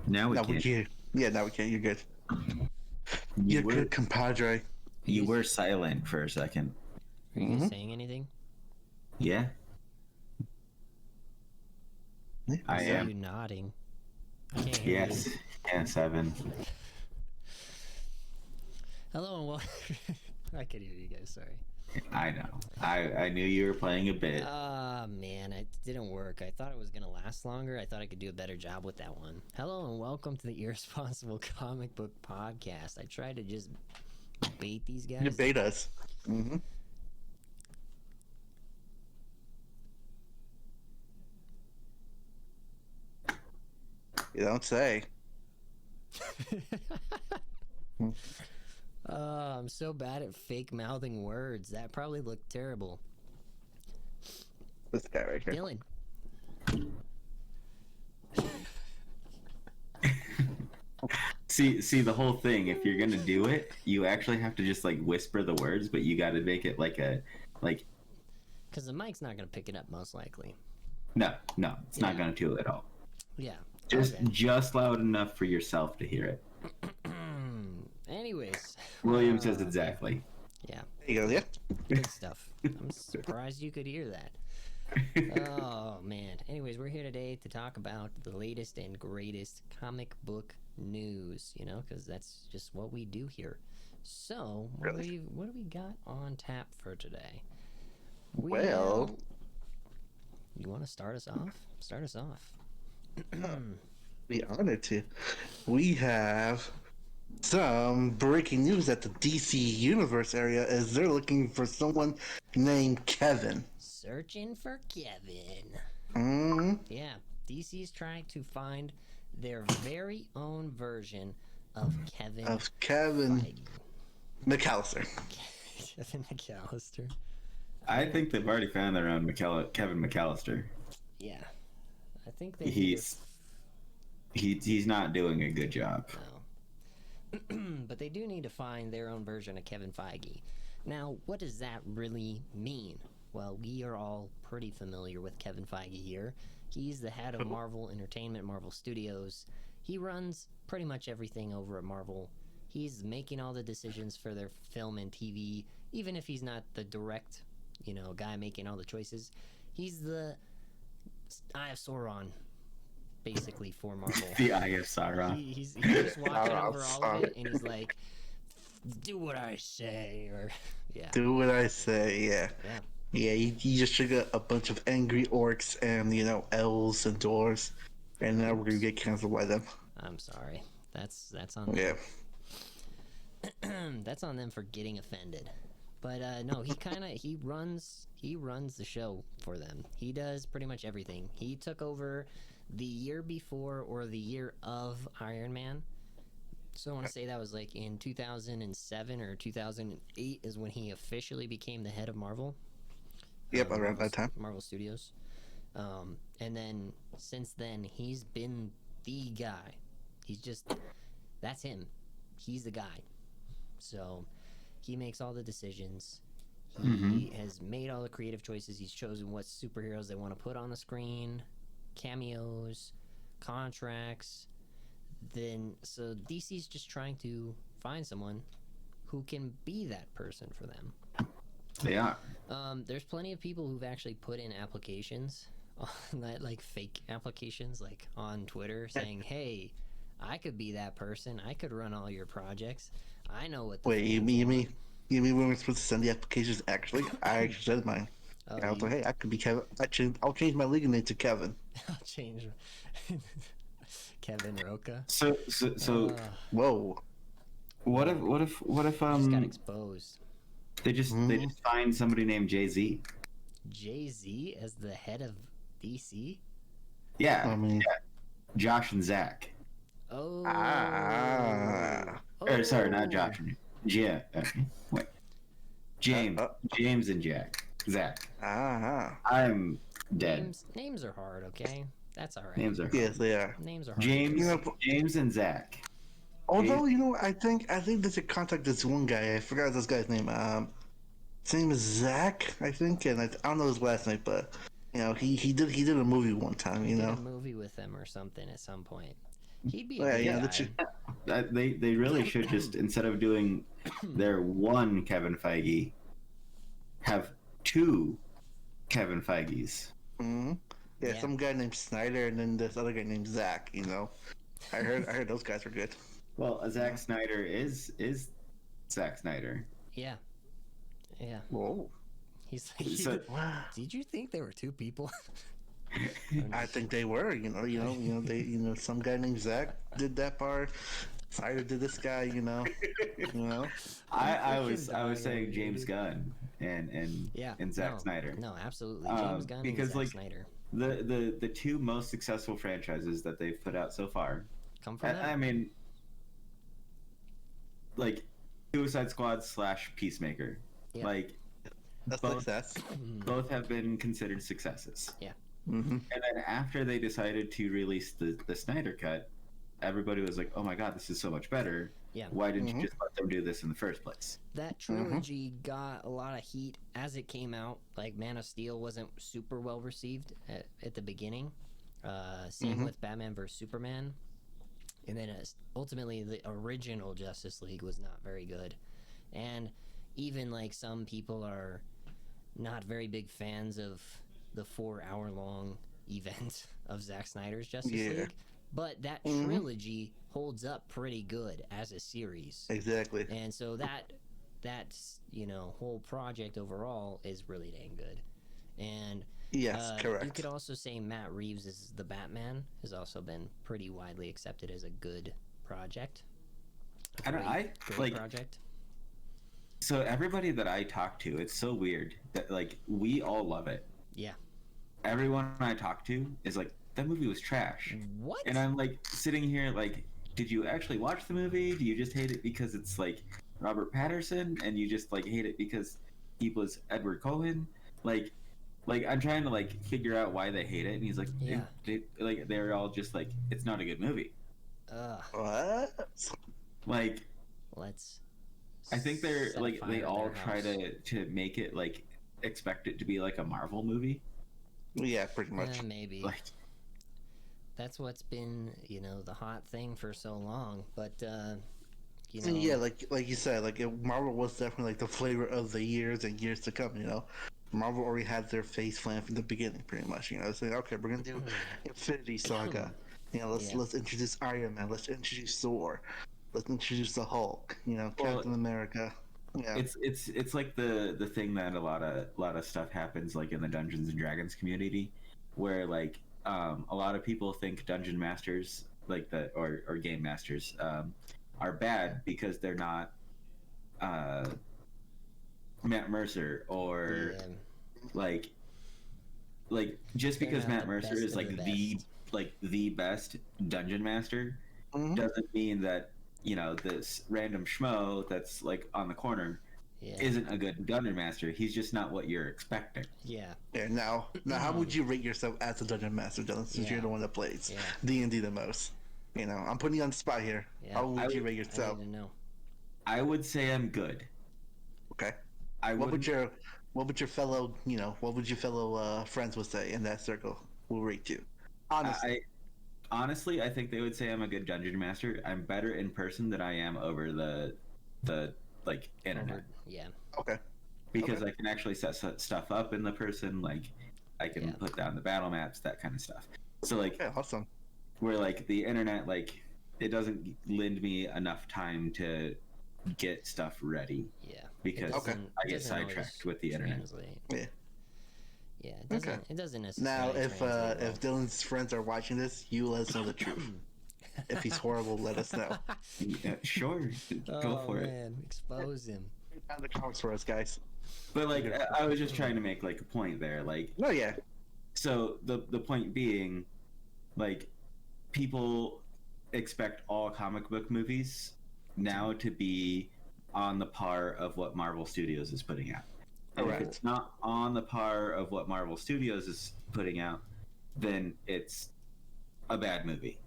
Now we Now we can. can. Yeah, now we can. You're good. You You're were good, compadre. you were silent for a second. Are you guys saying anything? Yeah, I See am. you nodding. I can't hear Yes, you. yes, Evan. Hello and welcome. I could hear you guys. Sorry. I know. I knew you were playing a bit. Ah, man, it didn't work. I thought it was gonna last longer. I thought I could do a better job with that one. Hello and welcome to the Irresponsible Comic Book Podcast. I tried to just bait these guys. You bait us. You don't say. I'm so bad at fake mouthing words. That probably looked terrible. This guy right here. Dylan. See the whole thing. If you're gonna do it, you actually have to just like whisper the words, but you got to make it like Because the mic's not gonna pick it up most likely. no, it's not gonna do it at all. Yeah. Just loud enough for yourself to hear it. Anyways. William says exactly. Yeah. There you go. Yeah. Good stuff. I'm surprised you could hear that. Oh, man. Anyways, we're here today to talk about the latest and greatest comic book news, you know, because that's just what we do here. So, what do we got on tap for today? Well, you want to start us off? Start us off. be honored to. We have some breaking news at the DC Universe area as they're looking for someone named Kevin. Searching for Kevin. Mm-hmm. Yeah, DC's trying to find their very own version of Kevin. Feige. McAllister. Kevin McAllister. I think they've already found their own Kevin McAllister. Yeah, I think they. He's not doing a good job. No. But they do need to find their own version of Kevin Feige. Now, what does that really mean? Well, we are all pretty familiar with Kevin Feige here. He's the head of Marvel Entertainment, Marvel Studios. He runs pretty much everything over at Marvel. He's making all the decisions for their film and TV, even if he's not the direct, guy making all the choices. He's the Eye of Sauron, basically, for Marvel. The Eye of Sauron. He's just watching over all of it, and he's like, do what I say, or, yeah. Do what I say, yeah. Yeah. Yeah, he just triggered a bunch of angry orcs and, elves and dwarves, and now we're gonna get canceled by them. I'm sorry. That's on them. Yeah. That's on them for getting offended. But no, he runs the show for them. He does pretty much everything. He took over the year before or the year of Iron Man. So I want to say that was like in 2007 or 2008 is when he officially became the head of Marvel. Yep, around that time. Marvel Studios. And then since then, he's been the guy. That's him. He's the guy. So he makes all the decisions. He has made all the creative choices. He's chosen what superheroes they want to put on the screen, cameos, contracts. So DC's just trying to find someone who can be that person for them. They are. There's plenty of people who've actually put in applications, like fake applications, like on Twitter, saying, "Hey, I could be that person. I could run all your projects. I know what." Wait, you mean when we're supposed to send the applications? Actually, I actually said mine. I was like, "Hey, I could be Kevin. I'll change my legal name to Kevin." I'll change Kevin Roca. So. Whoa. What if just got exposed. They just find somebody named Jay-Z. Jay-Z as the head of DC? Yeah. I mean, yeah. Josh and Zach. Oh. Or, sorry, not Josh. Yeah. Wait. James and Zach. I'm dead. Names are hard, okay? That's all right. Names are hard. Yes, they are. Names are hard. James and Zach. Although, I think they should contact this one guy. I forgot this guy's name. His name is Zach, I think, and I don't know his last name, but he did a movie one time. He did a movie with them or something at some point. He'd be a Yeah, good yeah, guy. They really should just, instead of doing their one Kevin Feige, have two Kevin Feiges. hmm Yeah, Yeah. some guy named Snyder, and then this other guy named Zach. I heard those guys were good. Well, Zack Snyder is Zack Snyder. Yeah. Yeah. Whoa. He's like, So- did you think there were two people? I think they were. Some guy named Zach did that part. Snyder did this guy. I was dying saying over James here. Gunn and Yeah. Zack no, Snyder. No, absolutely. James Gunn and because, Zack like, Snyder. The two most successful franchises that they've put out so far. Come from that? I mean, like Suicide Squad / Peacemaker. Yeah. Like That's both, success. both have been considered successes. Yeah. Mm-hmm. And then after they decided to release the Snyder Cut, everybody was like, "Oh my God, this is so much better! Yeah. Why didn't you just let them do this in the first place?" That trilogy got a lot of heat as it came out. Like Man of Steel wasn't super well received at the beginning. Same with Batman vs Superman, and then ultimately the original Justice League was not very good, and even like some people are not very big fans of the 4-hour-long event of Zack Snyder's Justice League. But that trilogy holds up pretty good as a series. Exactly. And so that's whole project overall is really dang good. And Yes, correct. you could also say Matt Reeves is the Batman has also been pretty widely accepted as a good project. Great project. So everybody that I talk to, it's so weird that like we all love it. Yeah. Everyone I talk to is like, that movie was trash. What? And I'm like sitting here like, did you actually watch the movie? Do you just hate it because it's like Robert Patterson and you just like hate it because he was Edward Cohen? Like I'm trying to like figure out why they hate it, and he's like, Yeah. they're all just like, it's not a good movie. What? Like, Let's. I think they're set like fire they to all their try house. to make it like expect it to be like a Marvel movie. Yeah, pretty much. Maybe. Like, That's what's been, the hot thing for so long. But, Yeah, like you said, like Marvel was definitely like the flavor of the years and years to come. Marvel already had their face plan from the beginning, pretty much. It's like, okay, we're gonna do Infinity Saga. Let's introduce Iron Man. Let's introduce Thor. Let's introduce the Hulk. Captain America. Yeah. it's like the thing that a lot of stuff happens like in the Dungeons and Dragons community, where like a lot of people think dungeon masters like or game masters are bad because they're not Matt Mercer or like just They're because not Matt the Mercer best is of like the best. the best dungeon master Mhm. doesn't mean that this random schmo that's like on the corner isn't a good dungeon master. He's just not what you're expecting. Yeah. Yeah. Now, how would you rate yourself as a dungeon master, Dylan? Since you're the one that plays D&D the most. I'm putting you on the spot here. Yeah. How would you rate I yourself? need to know. I would say I'm good. Okay. I What wouldn't- would your fellow friends would say in that circle? Will rate you. Honestly. Honestly, I think they would say I'm a good dungeon master. I'm better in person than I am over the like internet Yeah. Okay. because I can actually set stuff up in the person. Like I can put down the battle maps, that kind of stuff. So like Okay. Awesome. where like the internet, like it doesn't lend me enough time to get stuff ready Yeah. because Okay. I get sidetracked with the internet. Yeah. Yeah. It doesn't Now, necessarily. if translate Dylan's friends are watching this, you let us know the truth. If he's horrible, let us know. Yeah, sure, go for it. Man, expose him. Down the comments for us, guys. But like I was just trying to make like a point there. Like No, yeah. so the point being, like people expect all comic book movies now to be on the par of what Marvel Studios is putting out. And if Correct. it's not on the par of what Marvel Studios is putting out, then it's a bad movie.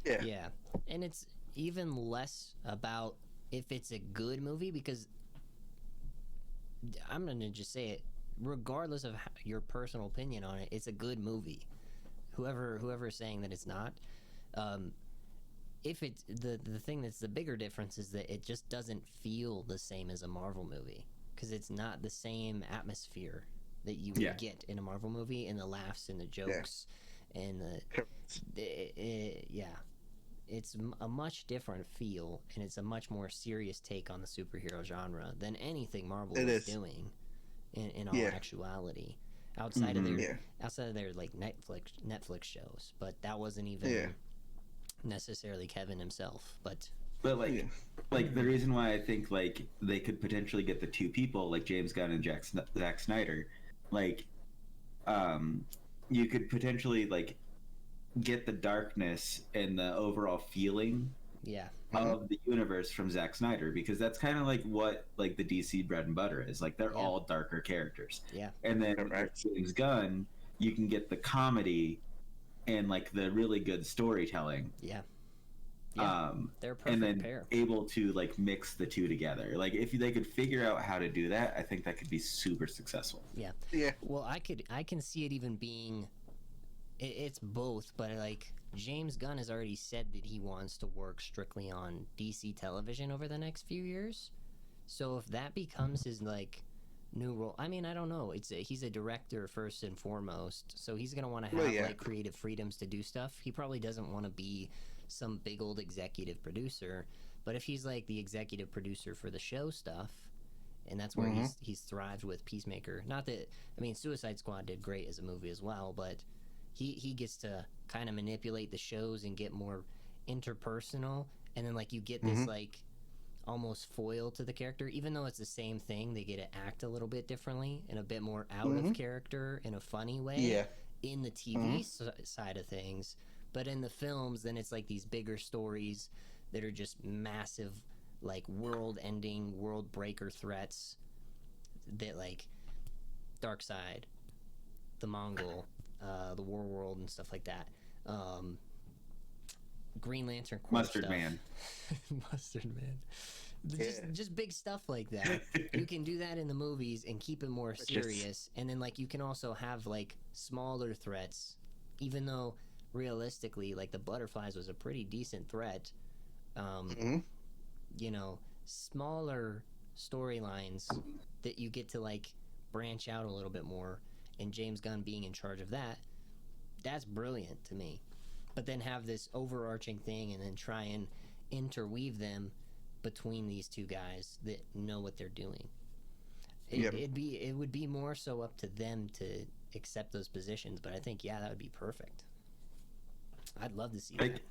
Yeah. Yeah. And it's even less about if it's a good movie because I'm going to just say it, regardless of your personal opinion on it, it's a good movie. Whoever is saying that it's not, if it's the thing that's the bigger difference is that it just doesn't feel the same as a Marvel movie because it's not the same atmosphere that you would get in a Marvel movie, and the laughs and the jokes and it's a much different feel, and it's a much more serious take on the superhero genre than anything Marvel is doing in all actuality, outside of their like Netflix shows. But that wasn't even necessarily Kevin himself. But like the reason why I think like they could potentially get the two people like James Gunn and Zack Snyder, like you could potentially like get the darkness and the overall feeling of the universe from Zack Snyder, because that's kind of like what like the DC bread and butter is. Like they're all darker characters. Yeah. And then with James Gunn, you can get the comedy and like the really good storytelling. Yeah. Yeah. They're a perfect and then pair. able to like mix the two together. Like if they could figure out how to do that, I think that could be super successful. Yeah. Yeah. Well, I can see it even being it's both, but like James Gunn has already said that he wants to work strictly on DC television over the next few years. So if that becomes his like new role, I mean, I don't know. He's a director first and foremost, so he's gonna want to have like creative freedoms to do stuff. He probably doesn't want to be some big old executive producer, but if he's like the executive producer for the show stuff, and that's where he's thrived with Peacemaker. Not that, I mean, Suicide Squad did great as a movie as well, but he gets to kind of manipulate the shows and get more interpersonal, and then like you get this like almost foil to the character, even though it's the same thing. They get to act a little bit differently and a bit more out of character in a funny way in the TV side of things. But in the films, then it's like these bigger stories that are just massive, like world-ending, world-breaker threats that like Darkseid, the Mongol, the War World, and stuff like that. Green Lantern Corps Mustard stuff. Man. Mustard Man. Just big stuff like that. You can do that in the movies and keep it more serious. And then like you can also have like smaller threats, even though realistically like the Butterflies was a pretty decent threat. You know, smaller storylines that you get to like branch out a little bit more, and James Gunn being in charge of that, that's brilliant to me. But then have this overarching thing and then try and interweave them between these two guys that know what they're doing. It would be more so up to them to accept those positions, but I think that would be perfect. I'd love to see that.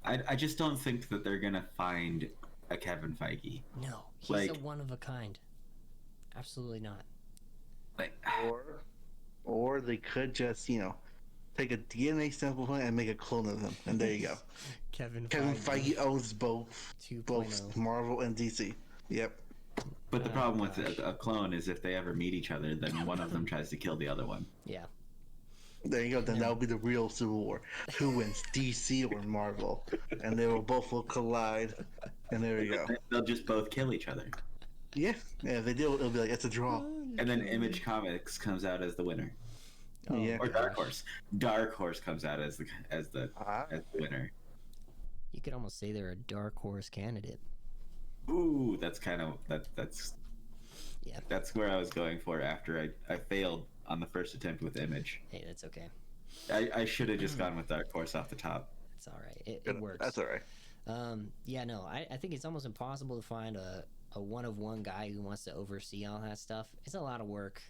I just don't think that they're gonna find a Kevin Feige. No, he's a one of a kind. Absolutely not. Like, or they could just take a DNA sample and make a clone of him, and there you go. Kevin Feige owns both Marvel and DC. Yep. But the problem with a clone is if they ever meet each other, then one of them tries to kill the other one. Yeah. There you go. Then that'll be the real Civil War. Who wins, DC or Marvel? And they will collide. And there you go. They'll just both kill each other. Yeah. If they do, it'll be like it's a draw. And then Image Comics comes out as the winner. Or Dark Horse. Dark Horse comes out as the winner. You could almost say they're a Dark Horse candidate. Ooh, that's kind of that's where I was going for after I failed on the first attempt with Image. Hey, that's okay. I should have just gone with Dark Horse off the top. It's all right. It works. That's all right. I think it's almost impossible to find a one-of-one guy who wants to oversee all that stuff. It's a lot of work.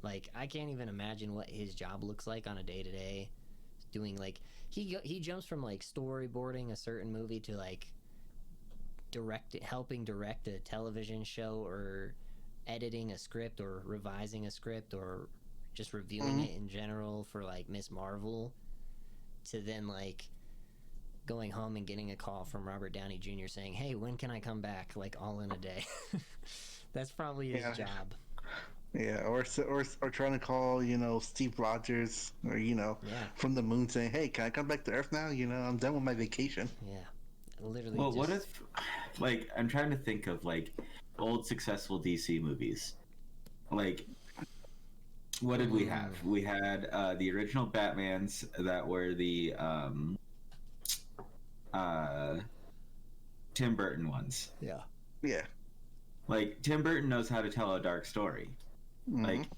Like, I can't even imagine what his job looks like on a day-to-day. Doing, like, he jumps from, like, storyboarding a certain movie to, like, helping direct a television show, or editing a script, or revising a script, or just reviewing it in general for, like, Miss Marvel, to then, like, going home and getting a call from Robert Downey Jr. saying, hey, when can I come back? Like, all in a day. That's probably his job. Yeah, or trying to call, Steve Rogers, or, from the moon saying, hey, can I come back to Earth now? I'm done with my vacation. Yeah, literally. Well, what if, like, I'm trying to think of, like, old successful DC movies. Like, what did we have? We had the original Batmans that were the uh, Tim Burton ones. Yeah. Yeah. Like Tim Burton knows how to tell a dark story. Mhm. Like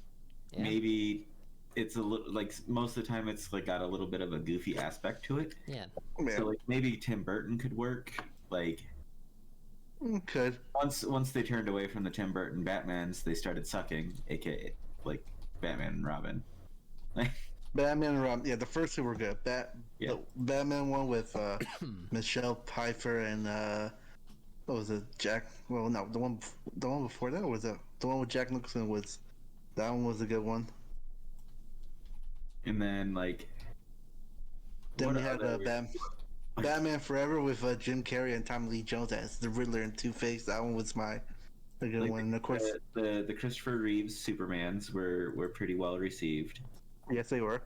Yeah. maybe it's a little like most of the time it's like got a little bit of a goofy aspect to it. Yeah. Yeah. So like maybe Tim Burton could work. Like Could. once they turned away from the Tim Burton Batmans, they started sucking, aka like Batman and Robin. Batman and Robin. Yeah, the first two were good. Yeah. The Batman one with Michelle Pfeiffer and what was it? Jack. Well, no, the one before that was the one with Jack Nicholson was. That one was a good one. And then like Then what we had other- Batman Forever with Jim Carrey and Tommy Lee Jones as the Riddler and Two-Face. That one was a good like one. And of course, the Christopher Reeves Supermans were pretty well received. yes, they were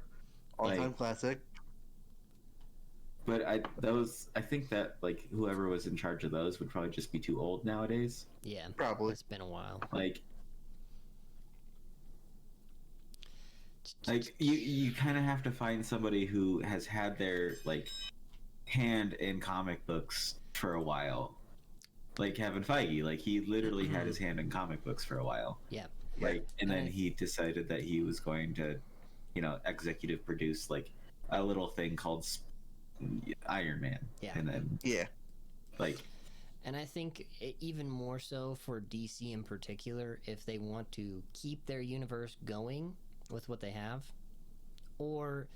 all-time Like- classic. But I think that like whoever was in charge of those would probably just be too old nowadays. Yeah. Probably. It's been a while. Like you kind of have to find somebody who has had their like hand in comic books for a while. Like Kevin Feige, like he literally had his hand in comic books for a while. Yeah. Like and then Right. he decided that he was going to, executive produce like a little thing called Iron Man. Yeah. And then Yeah. like And I think even more so for DC in particular, if they want to keep their universe going with what they have, or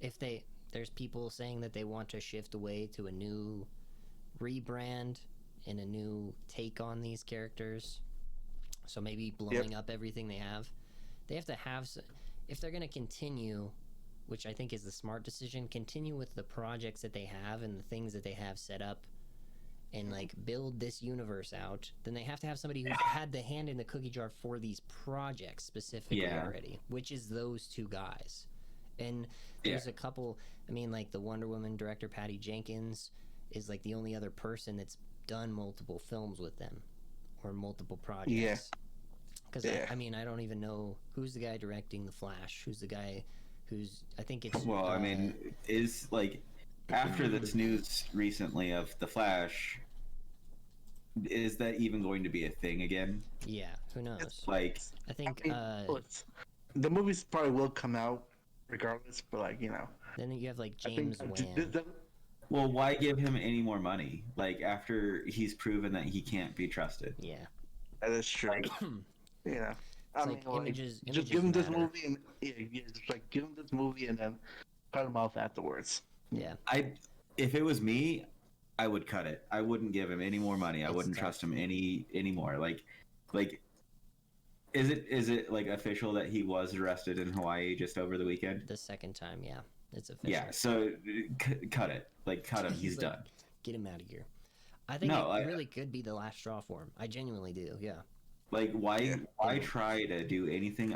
if there's people saying that they want to shift away to a new rebrand and a new take on these characters, so maybe blowing up everything they have to have, if they're going to continue, which I think is the smart decision, continue with the projects that they have and the things that they have set up and like build this universe out, then they have to have somebody who's had the hand in the cookie jar for these projects specifically already, which is those two guys. And there's a couple, I mean, like the Wonder Woman director Patty Jenkins is like the only other person that's done multiple films with them or multiple projects. Yeah. Because I mean, I don't even know who's the guy directing The Flash, who's the guy who's, I think it's well, I mean, is like after this news recently of The Flash, is that even going to be a thing again? yeah, who knows? Like, I think The movies probably will come out regardless, but then you have like I think James Wan. well, why give him any more money? Like after he's proven that he can't be trusted. Yeah. that is true. I mean, like images just give him this matter. movie and just like give him this movie and then cut him off afterwards. Yeah. If it was me, I would cut it. I wouldn't give him any more money. I wouldn't trust him anymore. Like, is it like official that he was arrested in Hawaii just over the weekend? The second time, yeah. It's official. Yeah. So cut it. Like, cut him. He's like, done. Get him out of here. I think it really could be the last straw for him. I genuinely do, yeah. Like, why try to do anything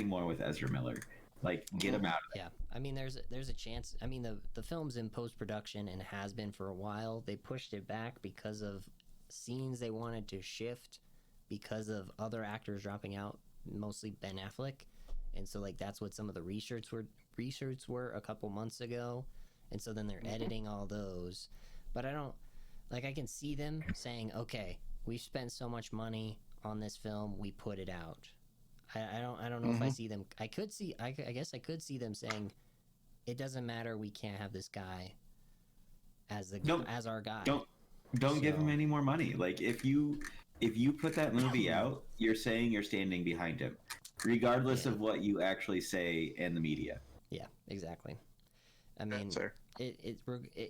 more with Ezra Miller? Like, get him out of Yeah, I mean, there's a chance. I mean, the film's in post-production and has been for a while. They pushed it back because of scenes they wanted to shift because of other actors dropping out, mostly Ben Affleck. And so, like, that's what some of the research were a couple months ago. And so then they're editing all those. But I can see them saying, okay, we've spent so much money on this film, we put it out. I don't know if I see them. I guess I could see them saying, it doesn't matter. We can't have this guy as our guy. Don't give him any more money. Like if you put that movie out, you're saying you're standing behind him, regardless of what you actually say in the media. Yeah, exactly. I mean,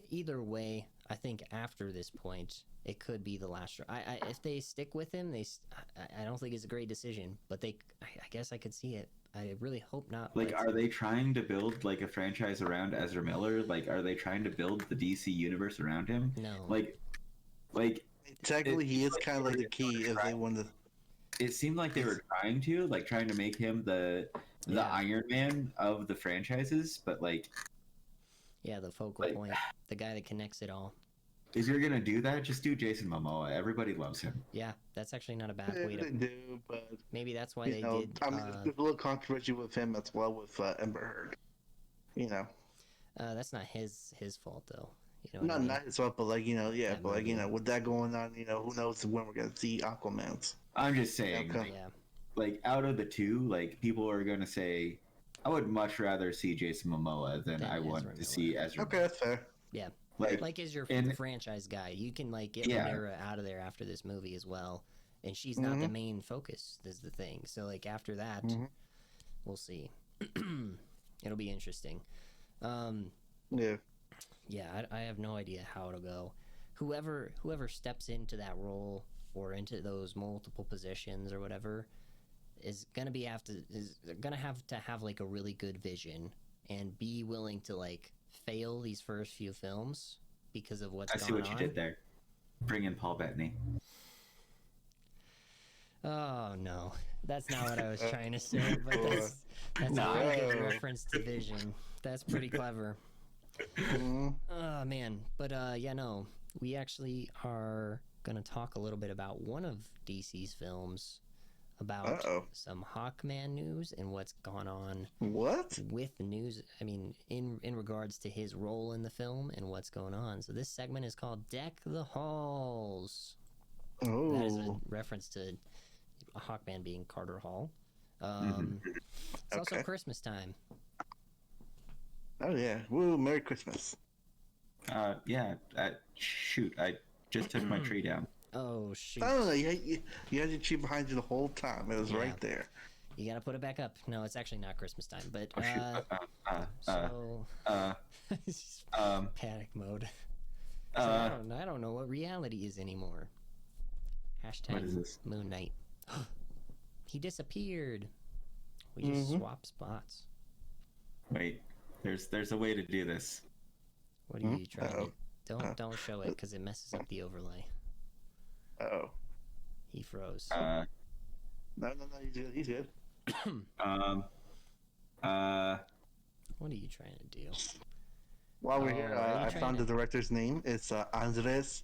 either way, I think after this point, it could be the last. If they stick with him, I don't think it's a great decision. But I guess I could see it. I really hope not. Like, are they trying to build like a franchise around Ezra Miller? Like, are they trying to build the DC universe around him? No. Like technically, he is kind of like the key if they want to. It seemed like they were trying to make him the Iron Man of the franchises, but like. Yeah, the focal point, the guy that connects it all. If you're gonna do that, just do Jason Momoa. Everybody loves him. Yeah, that's actually not a bad way to. They do, but maybe that's why they did. I mean, there's a little controversy with him as well with Amber Heard. That's not his fault though. You know what I Not mean? not his fault, but like yeah, That but like movie. with that going on, who knows when we're gonna see Aquaman's. I'm just saying, Okay. Yeah. like out of the two, like people are gonna say, I would much rather see Jason Momoa than Than I Ezra want to Miller. see Ezra. Okay, that's fair. Yeah. Like, Like as your and franchise guy, you can like get Yeah. Rhaenyra out of there after this movie as well, and she's not Mm-hmm. the main focus. Is the thing. So like after that, Mhm. we'll see. It'll be interesting. Yeah. Yeah, I have no idea how it'll go. Whoever steps into that role or into those multiple positions or whatever is gonna have to have like a really good vision and be willing to like fail these first few films because of what's I going see what on. you did there. Bring in Paul Bettany. Oh no, that's not what I was trying to say. But that's No. a pretty good reference to Vision. That's pretty clever. Mhm. Oh man, but yeah, no, we actually are gonna talk a little bit about one of DC's films, about Uh-oh. some Hawkman news and what's gone on What? with the news. I mean, in regards to his role in the film and what's going on. So this segment is called "Deck the Halls." That is a Oh. reference to Hawkman being Carter Hall. Mhm. It's also Okay. Christmas time. Oh yeah. Woo! Merry Christmas. Yeah. Shoot, I just took my tree down. Oh shoot! I don't know. You had your tree behind you the whole time. It was Yeah. right there. You gotta put it back up. No, it's actually not Christmas time, but Oh shoot. so uh, it's um, panic mode. So I uh, don't know what reality is anymore. Hashtag What is this? Moon Knight. He disappeared. We just Mhm. swapped spots. wait. There's a way to do this. What are you trying Uh-oh. to? Don't show it because it messes up the overlay. Oh. He froze. No. He's good. He's good. Um. What are you trying to do? While we're here, are you I trying found to- the director's name. It's Andres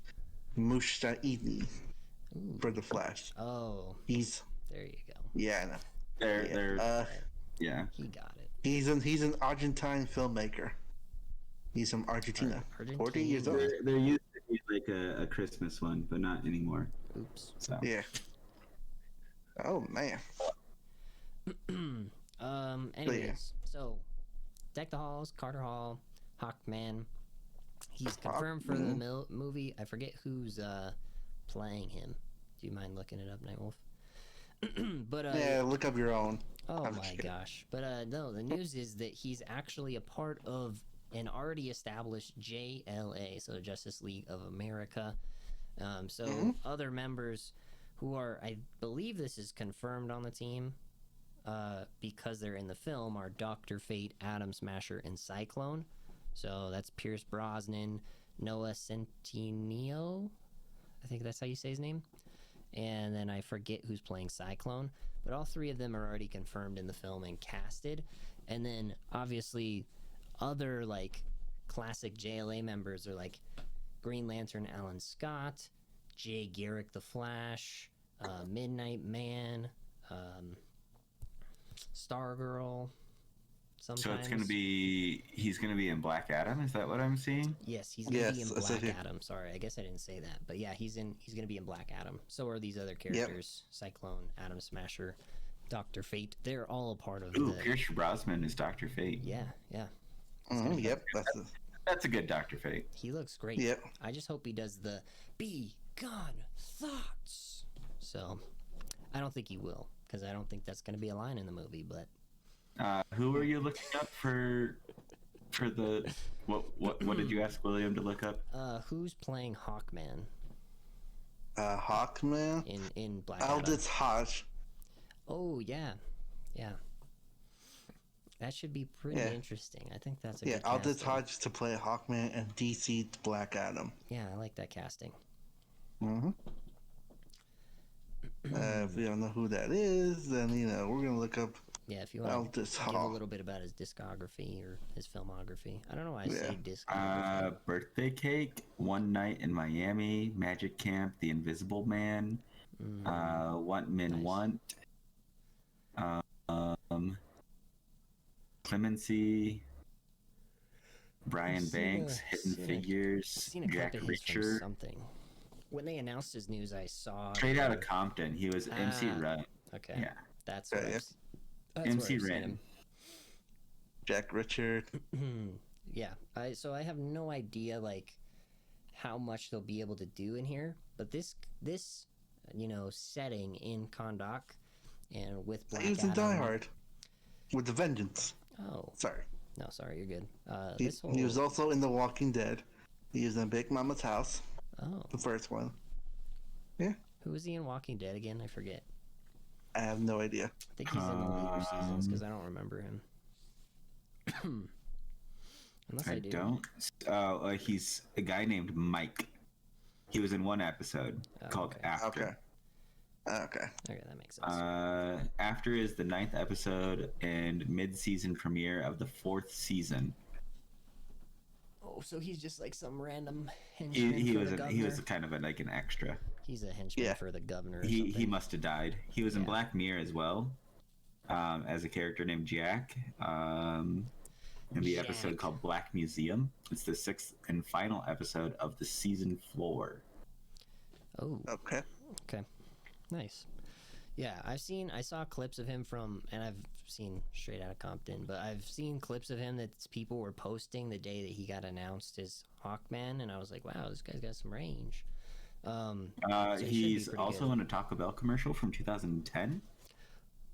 Muschietti Ooh. for The Flash. Oh, He's there you go. yeah, I know. They're Yeah. yeah. He got it. He's an Argentine filmmaker. He's from Argentina. 40 years old. There used to be like a Christmas one, but not anymore. Oops. So Yeah. Oh man. Anyways, so Deck the Halls, Carter Hall, Hawkman. He's confirmed for the movie. I forget who's playing him. Do you mind looking it up, Nightwolf? But Yeah, look up your own. oh I'm my just kidding. gosh. But no, the news is that he's actually a part of an already established JLA, so Justice League of America. So other members who are, I believe this is confirmed on the team, because they're in the film, are Dr. Fate, Atom Smasher, and Cyclone. So that's Pierce Brosnan, Noah Centineo, I think that's how you say his name. And then I forget who's playing Cyclone, but all three of them are already confirmed in the film and casted. And then obviously other like classic JLA members are like Green Lantern Alan Scott, Jay Garrick the Flash, Midnight Man, Stargirl. Sometimes. So he's gonna be in Black Adam. Is that what I'm seeing? Yes, he's gonna be in Yes, I said Black he- Adam. Sorry, I guess I didn't say that, but yeah, he's gonna be in Black Adam. So are these other characters: Cyclone, Atom Smasher, Doctor Fate. They're all a part of Ooh, the. Pierce Brosnan is Doctor Fate. Yeah, yeah. Yep. That's a good Doctor Fate. He looks great. Yep. I just hope he does the "be gone thoughts." So, I don't think he will, because I don't think that's gonna be a line in the movie. But Who are you looking up for the what did you ask William to look up? who's playing Hawkman Hawkman. in Black Adam? Aldous Hodge. Oh yeah, yeah. That should be pretty Yeah. interesting. I think that's a Yeah, good Aldous casting. Hodge to play Hawkman and DC Black Adam. Yeah, I like that casting. Mm-hmm. If we don't know who that is, then we're gonna look up Yeah, if you want to Aldous give a Hodge. little bit about his discography or his filmography. I don't know why I Yeah. say discography. Birthday Cake, One Night in Miami, Magic Camp, The Invisible Man, Want Men Nice. Want, Clemency, Brian Banks, Hidden Figures, seen a Jack clip of his from Reacher. something. When they announced his news, I saw Straight out of Compton. He was MC Ah, Ren. Okay, Yeah. that's Yeah, where yeah. that's MC where I've seen Ren. him. Jack Richard. Yeah, so I have no idea like how much they'll be able to do in here, but this setting in Kahndaq and with Black He was in Adam. Die Hard with the Vengeance. Oh, Sorry. no, sorry, you're good. He was also in The Walking Dead. He was in Big Mama's House, Oh, the first one. Yeah. who was he in Walking Dead again? I forget. I have no idea. I think he's in the later seasons because I don't remember him. Unless I do. don't. He's a guy named Mike. He was in one episode called okay. After. Okay. Okay, that makes sense. After is the 9th episode and mid-season premiere of the 4th season. Oh, so he's just like some random henchman He for was the governor? he was kind of like an extra. He's a henchman for the governor. Or He something. must have died. He was in Black Mirror as well, as a character named Jack. In the episode called Black Museum. It's the 6th and final episode of the season 4. Oh. Okay. Okay. Nice. Yeah, I saw clips of him from, and I've seen Straight Outta Compton, but I've seen clips of him that people were posting the day that he got announced as Hawkman, and I was like, wow, this guy's got some range. So He's also in a Taco Bell commercial from 2010.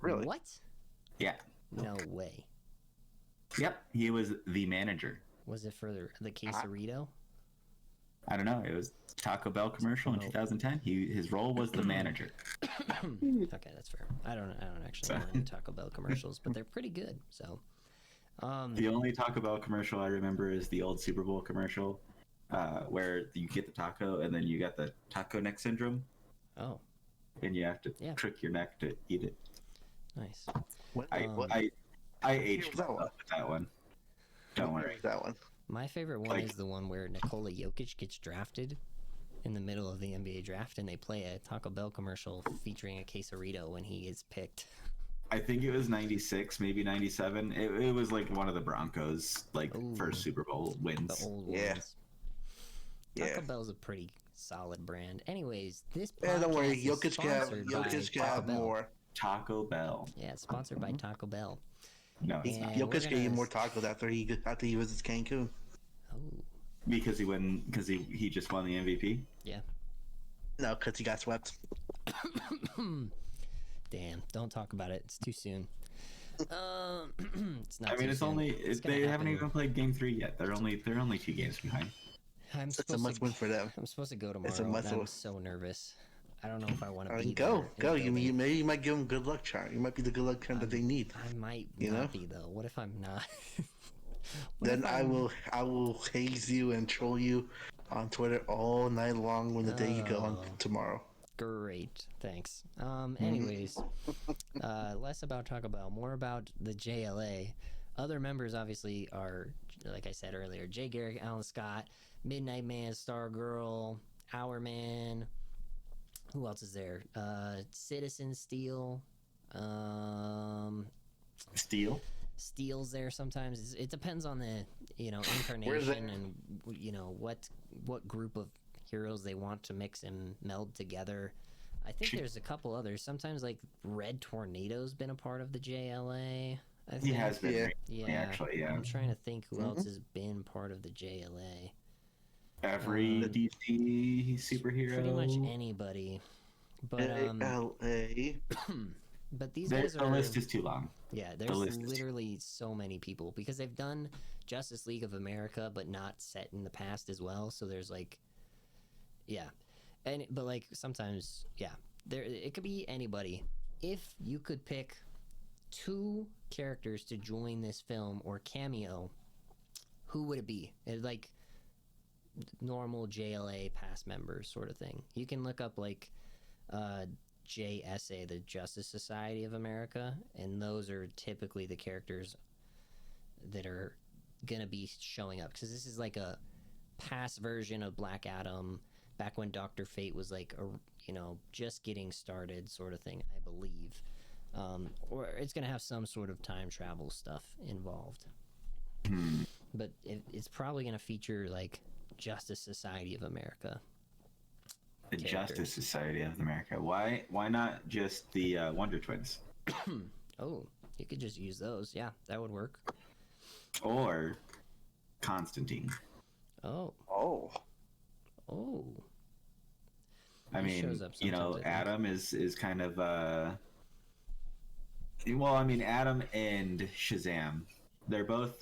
Really? What? Yeah. No way. Yep. He was the manager. Was it for the quesarito? I don't know. It was Taco Bell commercial in 2010. His role was the manager. Okay, that's fair. I don't actually know any Taco Bell commercials, but they're pretty good. So, the only Taco Bell commercial I remember is the old Super Bowl commercial, where you get the taco and then you got the taco neck syndrome. Oh. And you have to trick your neck to eat it. Nice. I aged that one. With that one. Don't worry. That one. My favorite one is the one where Nikola Jokic gets drafted in the middle of the NBA draft, and they play a Taco Bell commercial featuring a quesarito when he is picked. I think it was 96, maybe 97. It was like one of the Broncos' first Super Bowl wins. The old ones. Taco Bell's a pretty solid brand. Anyways, this podcast don't worry. is Jokic sponsored can have more. Taco Bell. Yeah, it's sponsored by Taco Bell. No, it's not. Jokic can eat more tacos after he visits Cancun. Oh. Because he just won the MVP. Yeah. No, because he got swept. Damn! Don't talk about it. It's too soon. It's not. I mean, it's soon. only they haven't even played Game 3 yet. They're only 2 games behind. It's a must-win for them. I'm supposed to go tomorrow. I'm so nervous. I don't know if I want to be go. there. Maybe you might give them good luck charm. You might be the good luck charm that they need. I might not be though. What if I'm not? Then I will haze you and troll you on Twitter all night long when the day you go on tomorrow. Great, thanks. Anyways, less about Taco Bell, more about the JLA. Other members obviously are, like I said earlier, Jay Garrick, Alan Scott, Midnight Man, Stargirl, Hour Man. Who else is there? Citizen Steel. Steel's there sometimes. It depends on the incarnation and what group of heroes they want to mix and meld together. I think there's a couple others. Sometimes like Red Tornado's been a part of the JLA. I think. He has been. Yeah. Actually, yeah. I'm trying to think who else has been part of the JLA. Every DC superhero. Pretty much anybody. But JLA. But these guys the list is too long. Yeah, there's literally so many people because they've done Justice League of America, but not set in the past as well. So there's but like sometimes, it could be anybody. If you could pick 2 characters to join this film or cameo, who would it be? Like normal JLA past members sort of thing. You can look up like JSA, the Justice Society of America, and those are typically the characters that are gonna be showing up because this is like a past version of Black Adam back when Dr. Fate was like just getting started sort of thing, I believe. Or it's gonna have some sort of time travel stuff involved. but it's probably going to feature like Justice Society of America. The Justice Society of America. Why not just the Wonder Twins? Oh, you could just use those. Yeah, that would work. Or Constantine. Oh. I mean, you know, Adam is kind of well, I mean, Adam and Shazam, they're both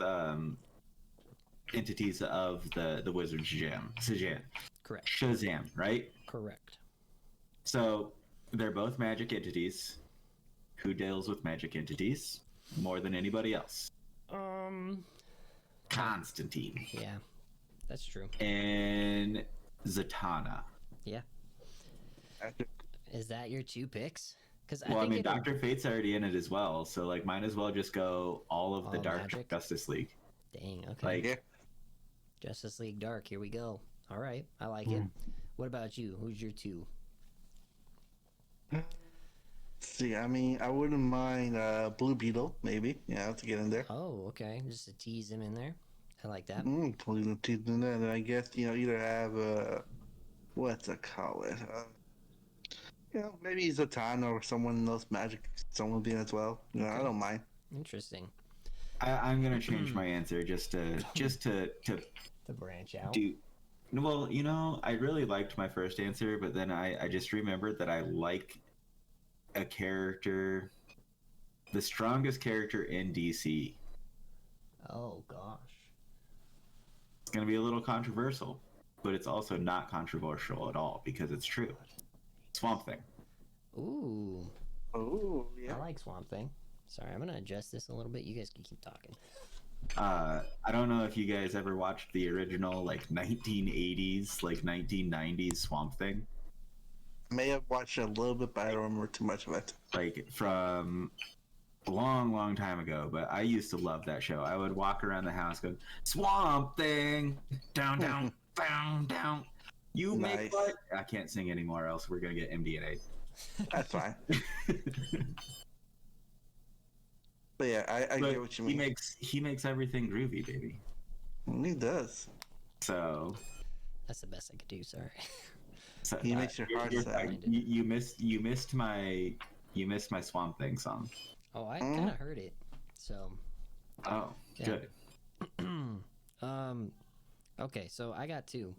entities of the wizard Shazam. Correct. Shazam, right? Correct. So they're both magic entities. Who deals with magic entities more than anybody else? Constantine. Yeah, that's true. And Zatanna. Yeah. Is that your 2 picks? Because I mean, Dr. Fate's already in it as well, so like, might as well just go all of the Dark Magic? Justice League. Dang. Okay. Like, Justice League Dark. Here we go. All right, I like it. What about you? Who's your 2? See, I mean, I wouldn't mind Blue Beetle, maybe. Yeah, to get in there. Oh, okay. Just to tease him in there. I like that. Totally gonna tease in there. And I guess, you know, either have, what's it call it? You know, maybe Zatanna or someone else magic, someone being as well. You know, I don't mind. Interesting. I'm gonna change my answer just to To branch out. Well, you know, I really liked my first answer, but then I just remembered that I like a character, the strongest character in DC. Oh gosh. It's gonna be a little controversial, but it's also not controversial at all because it's true. Swamp Thing. Ooh. Oh, yeah. I like Swamp Thing. Sorry, I'm gonna adjust this a little bit. You guys can keep talking. I don't know if you guys ever watched the original, like 1980s, like 1990s Swamp Thing. May have watched it a little bit, but I don't remember too much of it. Like from a long time ago, but I used to love that show. I would walk around the house going, Swamp Thing, down, down. You make what? I can't sing anymore, else we're gonna get MDNA. That's fine. But yeah, I get what you mean. He makes everything groovy, baby. He does. So That's the best I could do. Sorry. So, he makes your heart sad. You missed my Swamp Thing song. Oh, I kind of heard it. So. Oh, yeah. Good. Okay, so I got 2.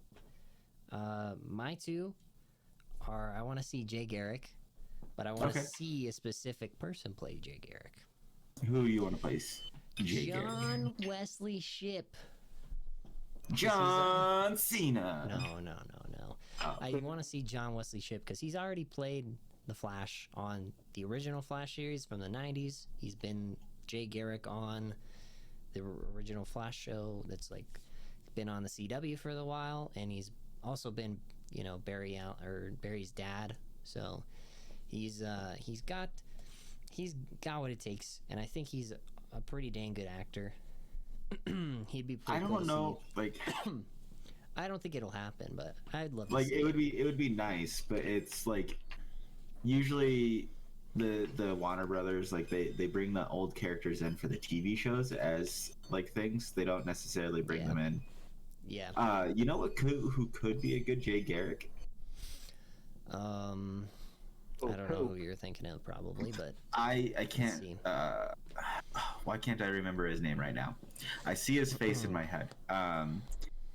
My 2 are I want to see Jay Garrick, but I want to see a specific person play Jay Garrick. Who you want to place? John Wesley Shipp. John Cena. No. Oh. I want to see John Wesley Shipp because he's already played the Flash on the original Flash series from the 90s. He's been Jay Garrick on the original Flash show that's like been on the CW for a while, and he's also been, you know, Barry's dad. So he's got what it takes, and I think he's a pretty dang good actor. He'd be pretty cool to see. Like I don't think it'll happen, but I'd love to like see it would be nice, but it's like usually the Warner Brothers, like they bring the old characters in for the TV shows as like things. They don't necessarily bring them in. Yeah. You know who could be a good Jay Garrick? I don't know who you're thinking of, probably, but I can't. Why can't I remember his name right now? I see his face in my head.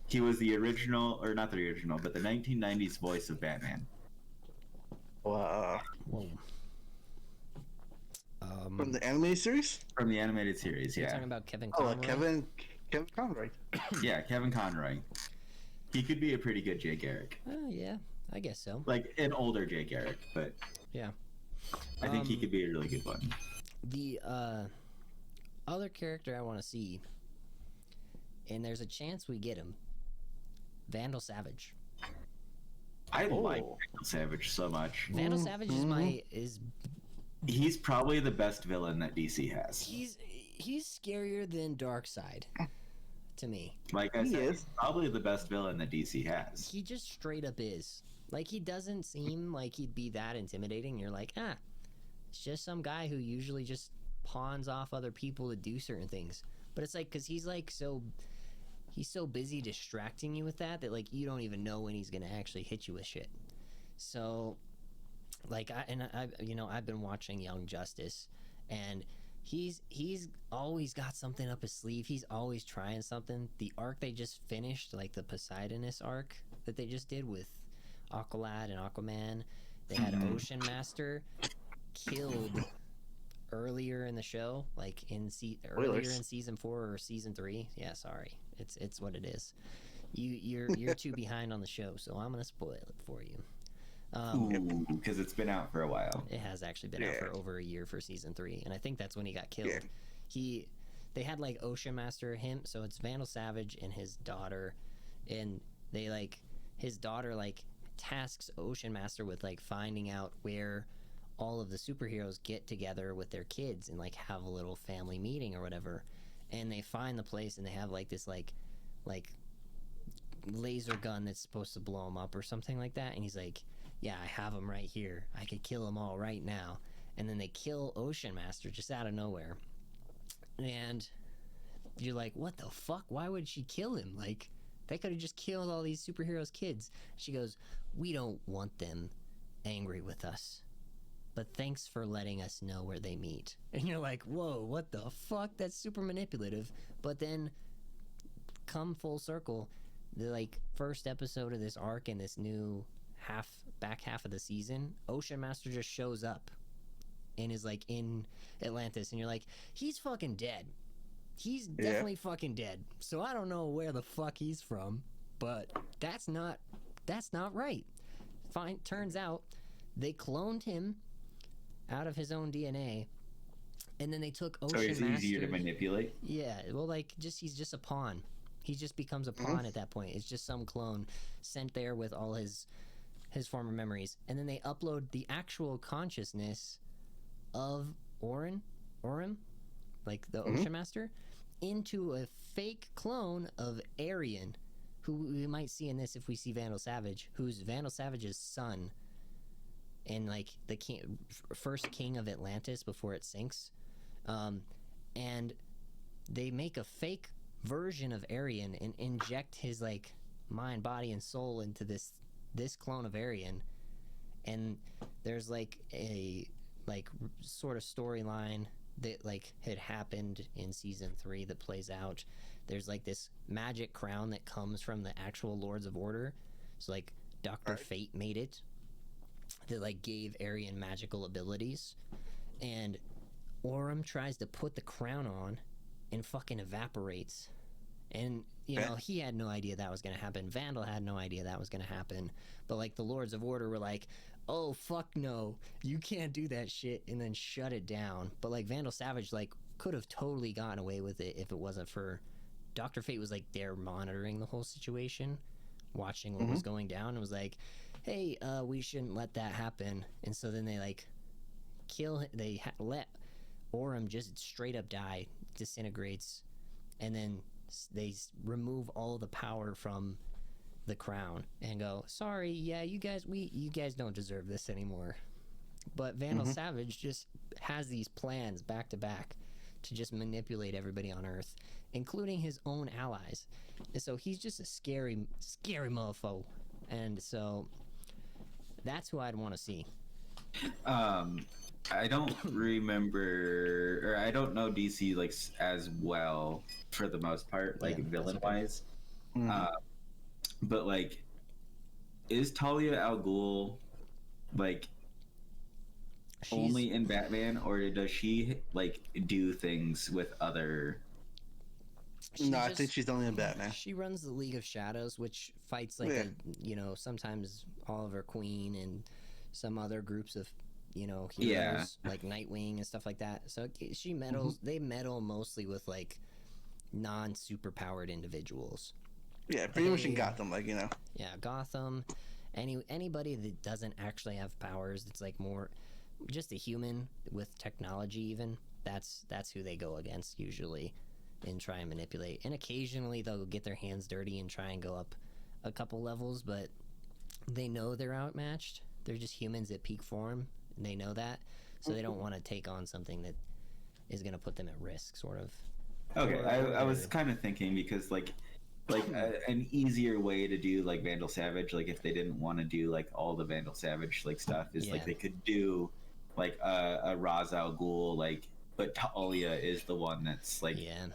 He was the original, or not the original, but the 1990s voice of Batman. Wow. Whoa. From the animated series? From the animated series, You're yeah. talking about Kevin Conroy? Kevin Conroy. Yeah, Kevin Conroy. He could be a pretty good Jay Garrick. Yeah, I guess so. Like an older Jay Garrick, but yeah, I think he could be a really good one. The other character I want to see, and there's a chance we get him, Vandal Savage. I like Vandal Savage so much. Vandal Savage is he's probably the best villain that DC has. He's scarier than Darkseid to me. Like I said, he's probably the best villain that DC has. He just straight up is. Like, he doesn't seem like he'd be that intimidating. You're like, it's just some guy who usually just pawns off other people to do certain things. But it's like, because he's like so he's so busy distracting you with that like you don't even know when he's gonna actually hit you with shit. So like I've been watching Young Justice, and he's always got something up his sleeve. He's always trying something. The arc they just finished, like the Poseidonus arc that they just did with Aqualad and Aquaman, they had Ocean Master killed earlier in the show, like earlier in season 4 or season 3. Yeah, sorry, it's what it is. You're too behind on the show, so I'm gonna spoil it for you. Because it's been out for a while. It has actually been out for over a year for season 3, and I think that's when he got killed. They had like Ocean Master him, so it's Vandal Savage and his daughter, and they like his daughter like tasks Ocean Master with like finding out where all of the superheroes get together with their kids and like have a little family meeting or whatever, and they find the place and they have like this like laser gun that's supposed to blow them up or something like that, and he's like, yeah, I have them right here, I could kill them all right now. And then they kill Ocean Master just out of nowhere, and you're like, what the fuck, why would she kill him? Like, they could have just killed all these superheroes' kids. She goes, we don't want them angry with us, but thanks for letting us know where they meet. And you're like, whoa, what the fuck, that's super manipulative. But then come full circle, the like first episode of this arc in this new back half of the season, Ocean Master just shows up and is like in Atlantis, and you're like, he's fucking dead. He's definitely fucking dead. So I don't know where the fuck he's from, but that's not right. Fine, turns out they cloned him out of his own DNA, and then they took Ocean Master. So it's easier to manipulate? Yeah, well, like, he's just a pawn. He just becomes a pawn at that point. It's just some clone sent there with all his former memories, and then they upload the actual consciousness of Orym, like the Ocean Master, into a fake clone of Aryan, who we might see in this if we see Vandal Savage, who's Vandal Savage's son, and like the first king of Atlantis before it sinks. And they make a fake version of Aryan and inject his like mind, body, and soul into this clone of Aryan, and there's like a sort of storyline that like had happened in season 3 that plays out. There's like this magic crown that comes from the actual Lords of Order, so like Dr. Fate made it, that like gave Aryan magical abilities, and Orym tries to put the crown on and fucking evaporates. And you know, he had no idea that was going to happen. Vandal had no idea that was going to happen. But like the Lords of Order were like, oh fuck no, you can't do that shit, and then shut it down. But like Vandal Savage like could have totally gotten away with it if it wasn't for Dr. Fate was like there monitoring the whole situation, watching what was going down, and was like, hey, we shouldn't let that happen. And so then they like let Orym just straight up die, disintegrates, and then they remove all the power from the crown and go, sorry, yeah, you guys don't deserve this anymore. But Vandal Savage just has these plans back to back to just manipulate everybody on Earth, including his own allies. And so he's just a scary mofo. And so that's who I'd want to see. I don't remember, or I don't know DC like as well for the most part, like villain wise. But like, is Talia al Ghul like only in Batman, or does she like do things with other? No, I think she's only in Batman. She runs the League of Shadows, which fights like sometimes Oliver Queen and some other groups of heroes like Nightwing and stuff like that. So she meddles. They meddle mostly with like non-super powered individuals. Yeah, pretty much in Gotham, Yeah, Gotham. Anybody that doesn't actually have powers, it's like more just a human with technology. Even that's who they go against usually, and try and manipulate. And occasionally they'll get their hands dirty and try and go up a couple levels, but they know they're outmatched. They're just humans at peak form, and they know that, so they don't want to take on something that is going to put them at risk, sort of. Okay, I was kind of thinking because like like an easier way to do like Vandal Savage, like if they didn't want to do like all the Vandal Savage like stuff, is like Yeah. they could do like a Ra's al Ghul, like, but Talia is the one that's like Yeah.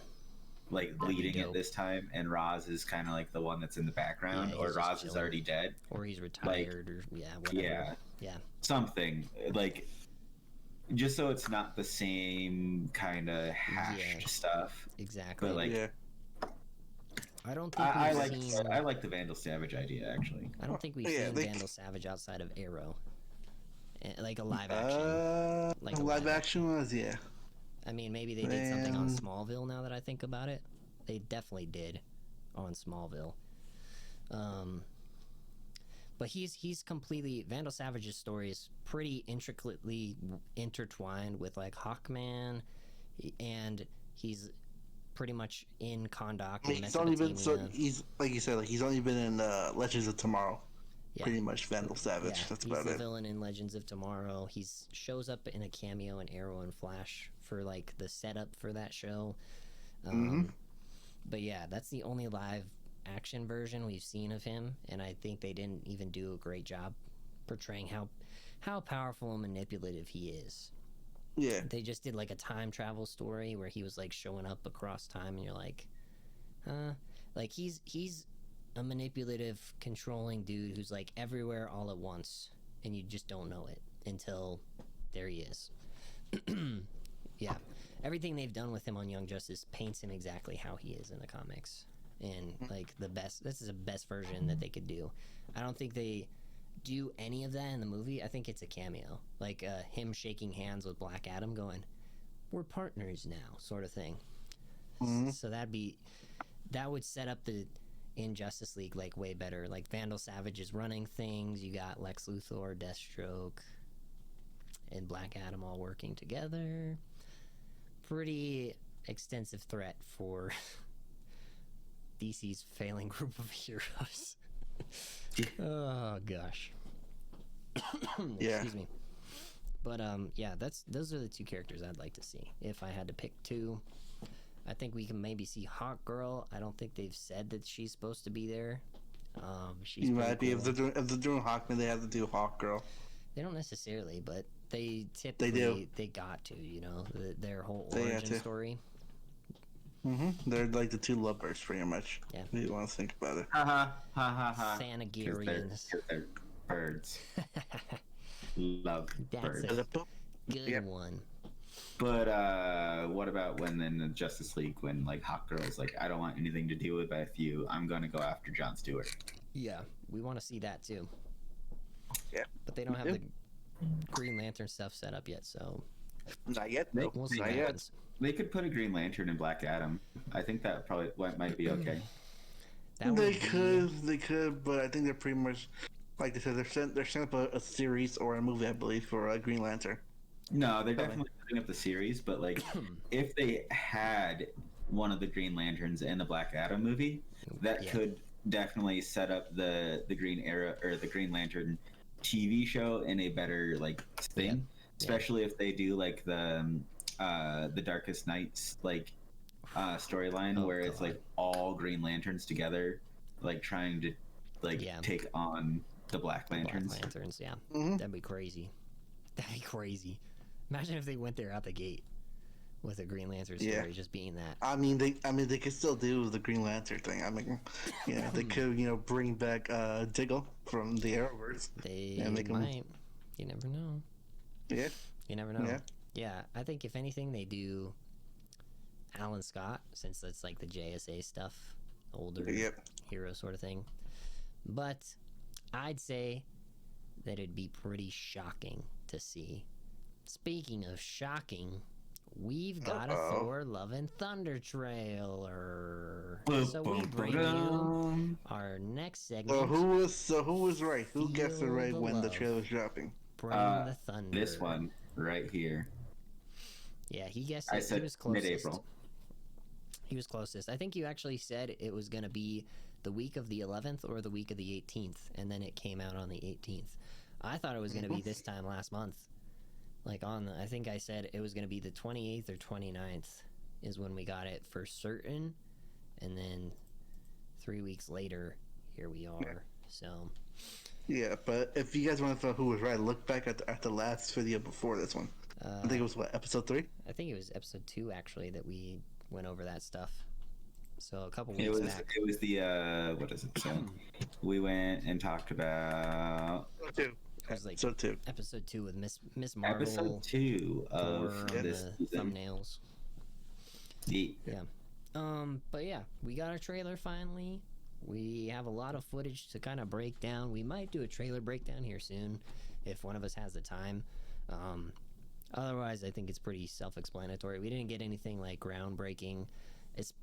like That'd be leading it dope. this time, and Raz is kind of like the one that's in the background, Yeah, or he's just Raz is chilling. already dead, Or he's retired, or whatever. yeah, Yeah. something like, just so it's not the same kind of hashed Yeah. stuff. Exactly. But like, Yeah. I don't think I we've like seen. I like the Vandal Savage idea actually. I don't think we've Yeah, seen they- Vandal Savage outside of Arrow, like a live action. Like a live live action was, yeah. I mean, maybe they did something on Man. Smallville. Now that I think about it, they definitely did on Smallville. But he's completely Vandal Savage's story is pretty intricately intertwined with like Hawkman, and he's pretty much in Kahndaq I mean, and he's only been Mesopotamia. he's like you said, like he's only been in Legends of Tomorrow. Yeah. Pretty much Vandal Savage. Yeah, That's he's about the it. villain in Legends of Tomorrow. He's shows up in a cameo in Arrow and Flash for like the setup for that show. But yeah, that's the only live action version we've seen of him, and I think they didn't even do a great job portraying how powerful and manipulative he is. Yeah. They just did like a time travel story where he was like showing up across time, and you're like, huh? Like he's a manipulative, controlling dude who's like everywhere all at once, and you just don't know it until there he is. Yeah, everything they've done with him on Young Justice paints him exactly how he is in the comics, and like the best. This is the best version that they could do. I don't think they do any of that in the movie. I think it's a cameo, like him shaking hands with Black Adam, going, "We're partners now," sort of thing. So that would set up the in Justice League like way better. Like Vandal Savage is running things. You got Lex Luthor, Deathstroke, and Black Adam all working together. Pretty extensive threat for DC's failing group of heroes. Oh gosh. Yeah. Excuse me. But yeah, those are the two characters I'd like to see if I had to pick two. I think we can maybe see Hawk Girl. I don't think they've said that she's supposed to be there. She's You pretty might be cool. if they're doing Hawkman, they have to do Hawk Girl. They don't necessarily, but they typically they got to, you know, their whole They had origin to. story. They're like the two lovebirds, pretty much. Yeah. If you want to think about it. Ha ha ha ha ha. Thanagarians. They're birds. Love That's birds. a good Yep. one. But what about when in the Justice League, when like Hawk Girl's like, I don't want anything to do with you. I'm gonna go after Jon Stewart. Yeah, we want to see that too. Yeah. But they don't have Yep. the Green Lantern stuff set up yet, so Not yet. No. we'll see Not what yet. happens. They could put a Green Lantern in Black Adam. I think that probably might be okay. That They would could, but I think they're pretty much like they said. They're setting up a series or a movie, I believe, for Green Lantern. No, they're definitely putting up the series, but like, if they had one of the Green Lanterns in the Black Adam movie, that Yeah. could definitely set up the Green Era or the Green Lantern TV show in a better like thing. Especially if they do like the Darkest Nights like storyline Oh, where it's God. like all Green Lanterns together, like trying to like Yeah. take on the Black Lanterns. Black Lanterns, yeah. Mhm. That'd be crazy. That'd be crazy. Imagine if they went there out the gate with a Green Lantern story Yeah. just being that. I mean, they could still do the Green Lantern thing. I mean, yeah, they could, bring back Diggle from the Arrowverse. They Yeah, make 'em- might. You never know. Yeah, You never know. Yeah. Yeah, I think if anything, they do Alan Scott, since that's like the JSA stuff, older Yep. hero sort of thing. But I'd say that it'd be pretty shocking to see. Speaking of shocking, we've got a Uh-oh. Thor Love and Thunder trailer. So we bring you our next segment. So who was right? Who guessed it Feel right the when the love. trailer was dropping? Bring the thunder. This one right here. Yeah, he guessed I it. He said was closest. mid-April. He was closest. I think you actually said it was going to be the week of the 11th or the week of the 18th, and then it came out on the 18th. I thought it was going to be this time last month. Like I think I said it was going to be the 28th or 29th is when we got it for certain, and then 3 weeks later, here we are. So Yeah, but if you guys want to know who was right, look back at the last video before this one. I think it was what, episode 3? I think it was episode 2 actually that we went over that stuff. So a couple weeks It was back. it was the what is it? So we went and talked about It was like episode 2. Episode 2 with Miss Marvel. episode 2 of Thor on this the season. thumbnails. Yeah. But yeah, we got a trailer finally. We have a lot of footage to kind of break down. We might do a trailer breakdown here soon if one of us has the time. Otherwise, I think it's pretty self-explanatory. We didn't get anything like groundbreaking. It's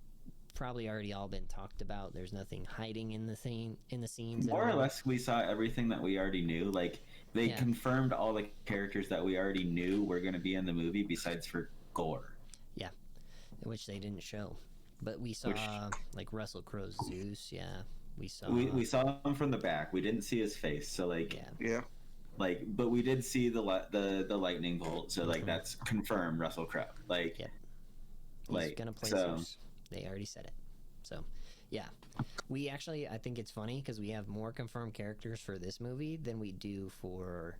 probably already all been talked about. There's nothing hiding in the scenes. More or less, we saw everything that we already knew. Like they confirmed all the characters that we already knew were going to be in the movie, besides for Gore. Yeah, which they didn't show. But we saw like Russell Crowe's Zeus. Yeah, we saw. We saw him from the back. We didn't see his face. So like Yeah. like, but we did see the lightning bolt. So like that's confirmed Russell Crowe. Like he's gonna play Zeus. They already said it. So yeah, we actually, I think it's funny because we have more confirmed characters for this movie than we do for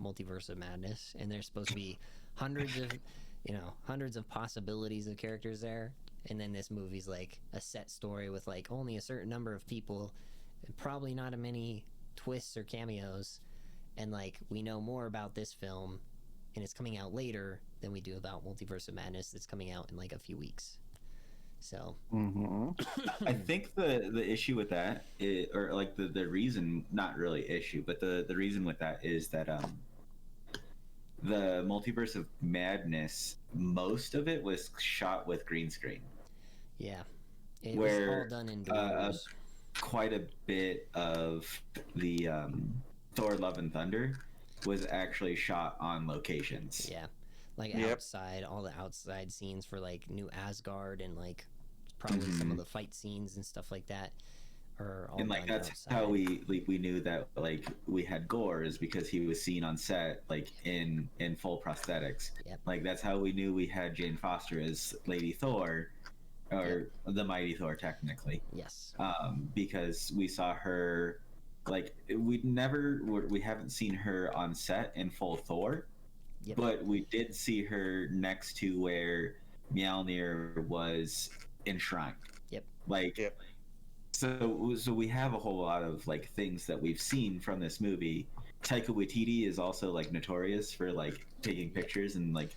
Multiverse of Madness, and there's supposed to be hundreds of possibilities of characters there, and then this movie's like a set story with like only a certain number of people and probably not a many twists or cameos, and like we know more about this film and it's coming out later than we do about Multiverse of Madness that's coming out in like a few weeks. So I think the issue with that is, or like the reason, not really issue, but the reason with that is that the Multiverse of Madness, most of it was shot with green screen. Yeah, it was all done indoors. Quite a bit of the Thor Love and Thunder was actually shot on locations. Yeah, like outside, all the outside scenes for like New Asgard and like probably some of the fight scenes and stuff like that are all and like that's outside. how we knew that like we had Gore is because he was seen on set like in full prosthetics. Yep. Like that's how we knew we had Jane Foster as Lady Thor, or the Mighty Thor technically. Yes. Because we saw her, like we haven't seen her on set in full Thor. Yep. But we did see her next to where Mjolnir was enshrined. Yep. Like, so we have a whole lot of like things that we've seen from this movie. Taika Waititi is also like notorious for like taking pictures and like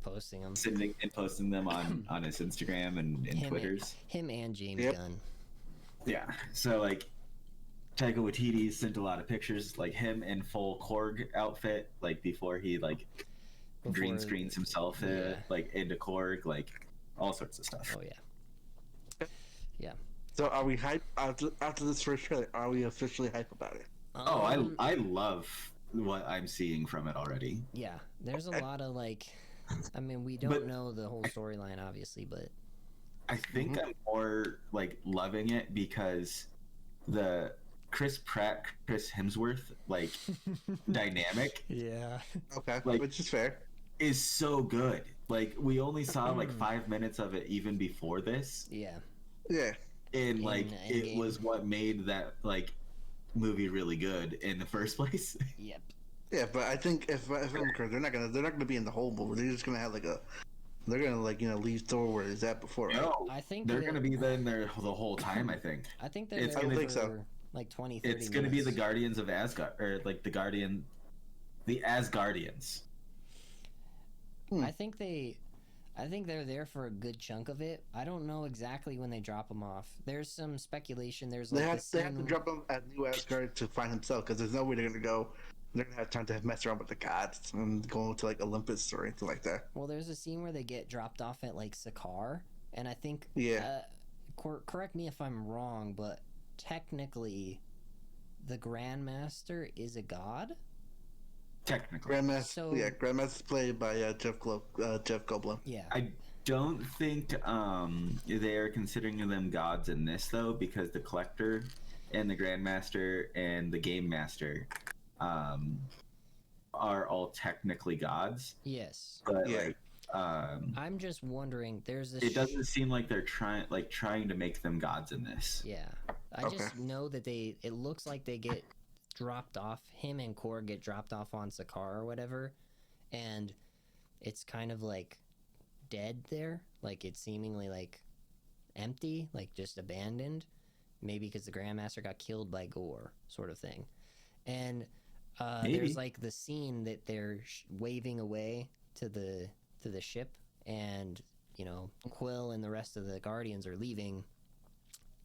posting them, posting them on his Instagram and Twitters. Him and James Gunn. Yeah. So like Taika Waititi sent a lot of pictures, like him in full Korg outfit, like before he green screens himself like into Korg, like all sorts of stuff. Oh yeah. Yeah. So are we hyped after this first trailer? Are we officially hyped about it? I love what I'm seeing from it already. Yeah, there's a lot of like, I mean, we don't know the whole storyline obviously, but I think I'm more like loving it because the Chris Pratt, Chris Hemsworth like dynamic. Yeah. Okay, like, which is fair. Is so good. Like we only saw like 5 minutes of it even before this. Yeah. Yeah. And like it was what made that like movie really good in the first place. Yep. Yeah, but I think if I'm correct, they're not gonna be in the whole movie. They're just gonna have they're gonna leave Thor where he's at before. Right? No, I think they're gonna be in there the whole time. I think. I think they're. It's there gonna for think so. Like 20, 30 It's gonna be minutes. the Guardians of Asgard, or like the Asgardians. I think they're there for a good chunk of it. I don't know exactly when they drop him off. There's some speculation. There's like they have to drop him at New Asgard to find himself because there's no way they're gonna go. They're gonna have time to mess around with the gods and go to like Olympus or anything like that. Well, there's a scene where they get dropped off at like Sakaar, and I think correct me if I'm wrong, but technically, the Grandmaster is a god. Technically, Grandmaster's played by Jeff Goldblum. Yeah, I don't think they are considering them gods in this though, because the Collector and the Grandmaster and the Game Master are all technically gods. Yes, but Yeah. like I'm just wondering. There's this. It doesn't seem like they're trying to make them gods in this. Yeah, I just know that it looks like they get dropped off. Him and Korg get dropped off on Sakaar or whatever, and it's kind of like dead there. Like it's seemingly like empty, like just abandoned. Maybe because the Grandmaster got killed by Gore, sort of thing. And there's like the scene that they're waving away to the ship, and Quill and the rest of the Guardians are leaving.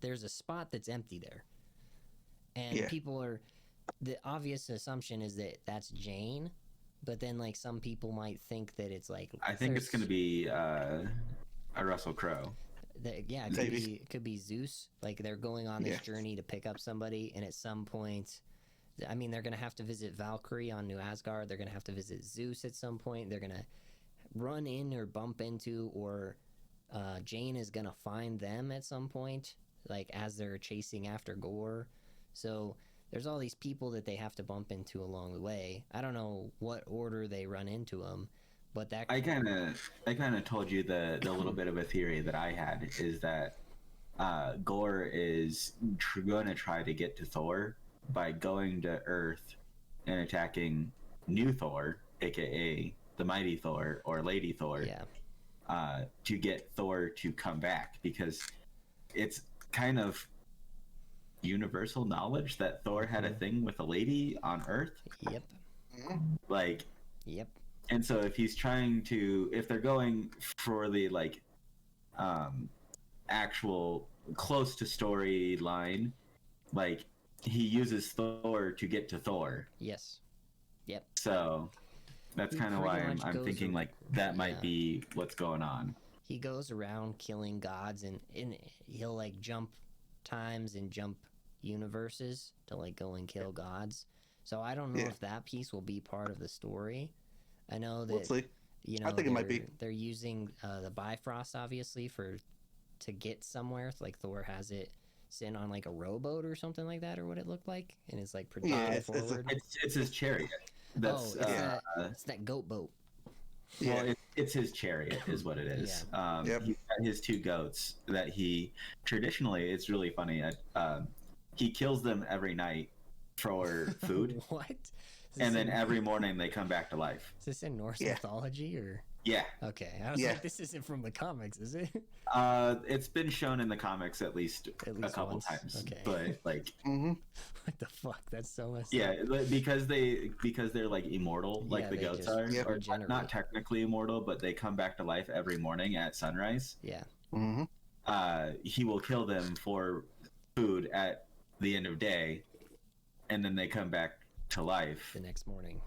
There's a spot that's empty there, and people are. The obvious assumption is that that's Jane, but then like some people might think that it's like. I think it's going to be a Russell Crowe. It could be Zeus. Like they're going on this journey to pick up somebody, and at some point, I mean, they're going to have to visit Valkyrie on New Asgard. They're going to have to visit Zeus at some point. They're going to run in or bump into, or Jane is going to find them at some point, like as they're chasing after Gore. So there's all these people that they have to bump into along the way. I don't know what order they run into them. But that I kind of told you the little bit of a theory that I had is that Gore is going to try to get to Thor by going to Earth and attacking new Thor, aka the Mighty Thor or Lady Thor, to get Thor to come back, because it's kind of universal knowledge that Thor had a thing with a lady on Earth. Yep. Like. Yep. And so if they're going for the actual close to storyline, like he uses Thor to get to Thor. Yes. Yep. So that's kind of why I'm thinking like that might be what's going on. He goes around killing gods, and he'll like jump times and jump universes to like go and kill gods. So I don't know if that piece will be part of the story. I know that I think it might be. They're using the Bifrost obviously to get somewhere. Like Thor has it sitting on like a rowboat or something like that, or what it looked like, and it's like propelled forward. It's his chariot. That's it's that goat boat. Well, it's his chariot is what it is. Yeah. He's got his two goats that he traditionally. It's really funny. He kills them every night for food. What? And then every morning they come back to life. Is this in Norse mythology or? Yeah. Okay. I was like, this isn't from the comics, is it? It's been shown in the comics at least a couple once. times. Okay. But like, what the fuck? That's so messed up. Yeah, because they're like immortal, like the goats are, or not technically immortal, but they come back to life every morning at sunrise. Yeah. He will kill them for food at the end of day, and then they come back to life the next morning.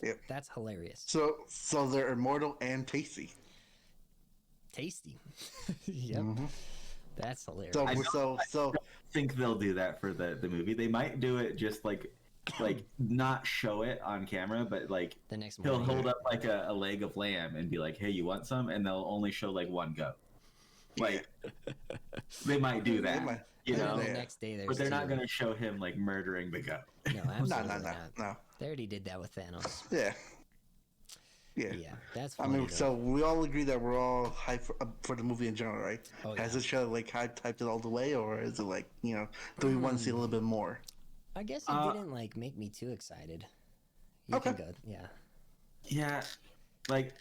Yep. That's hilarious. So they're immortal and tasty. Tasty. Yep. That's hilarious. So I don't think they'll do that for the movie. They might do it just like not show it on camera, but like the next morning he'll hold up like a leg of lamb and be like, "Hey, you want some?" And they'll only show like one goat. Like they might do that. The next day but they're not going to show him like murdering the goat. No, absolutely no. They already did that with Thanos. Yeah, that's funny. I mean, so we all agree that we're all hyped for the movie in general, right? Oh, Has this show like hyped it all the way, or is it like do we want to see a little bit more? I guess it didn't like make me too excited. You can go, yeah. Like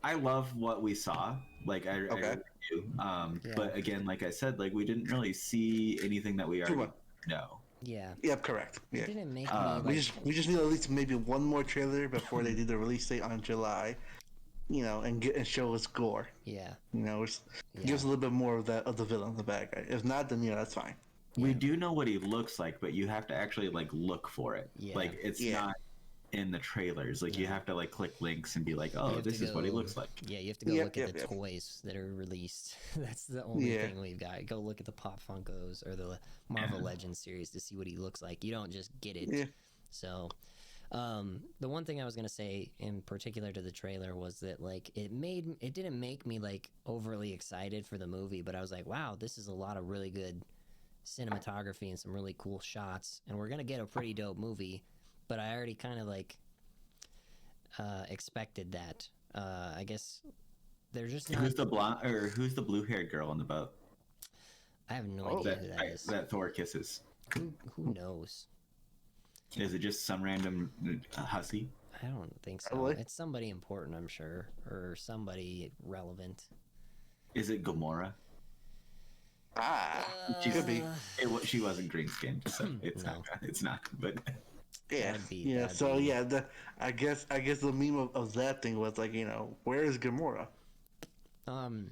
I love what we saw. Like I really do. But again, like I said, like we didn't really see anything that we already know. Yeah. Yep, correct. Yeah. It didn't make me we just need at least maybe one more trailer before they do the release date on July, and show us Gore. Yeah. Give us a little bit more of the villain, the bad guy. If not, then that's fine. We do know what he looks like, but you have to actually like look for it. Yeah. Like it's not in the trailers. Like you have to like click links and be like, oh, this is what he looks like. Yeah, you have to go look at the toys that are released. That's the only thing we've got. Go look at the Pop Funkos or the Marvel Legends series to see what he looks like. You don't just get it. Yeah. So, the one thing I was gonna say in particular to the trailer was that like it didn't make me like overly excited for the movie, but I was like, wow, this is a lot of really good cinematography and some really cool shots, and we're gonna get a pretty dope movie. But I already kind of like expected that I guess they're just not. Who's the blonde or who's the blue-haired girl on the boat I have no Oh, idea who that is. that Thor kisses? Who knows? Is it just some random hussy? I don't think so. Probably. It's somebody important, I'm sure, or somebody relevant. Is it Gamora? She could be. She wasn't green skinned, so it's No. not. It's not. But Yeah. That'd be- Yeah. that'd So be- yeah, I guess the meme of that thing was like, where is Gamora?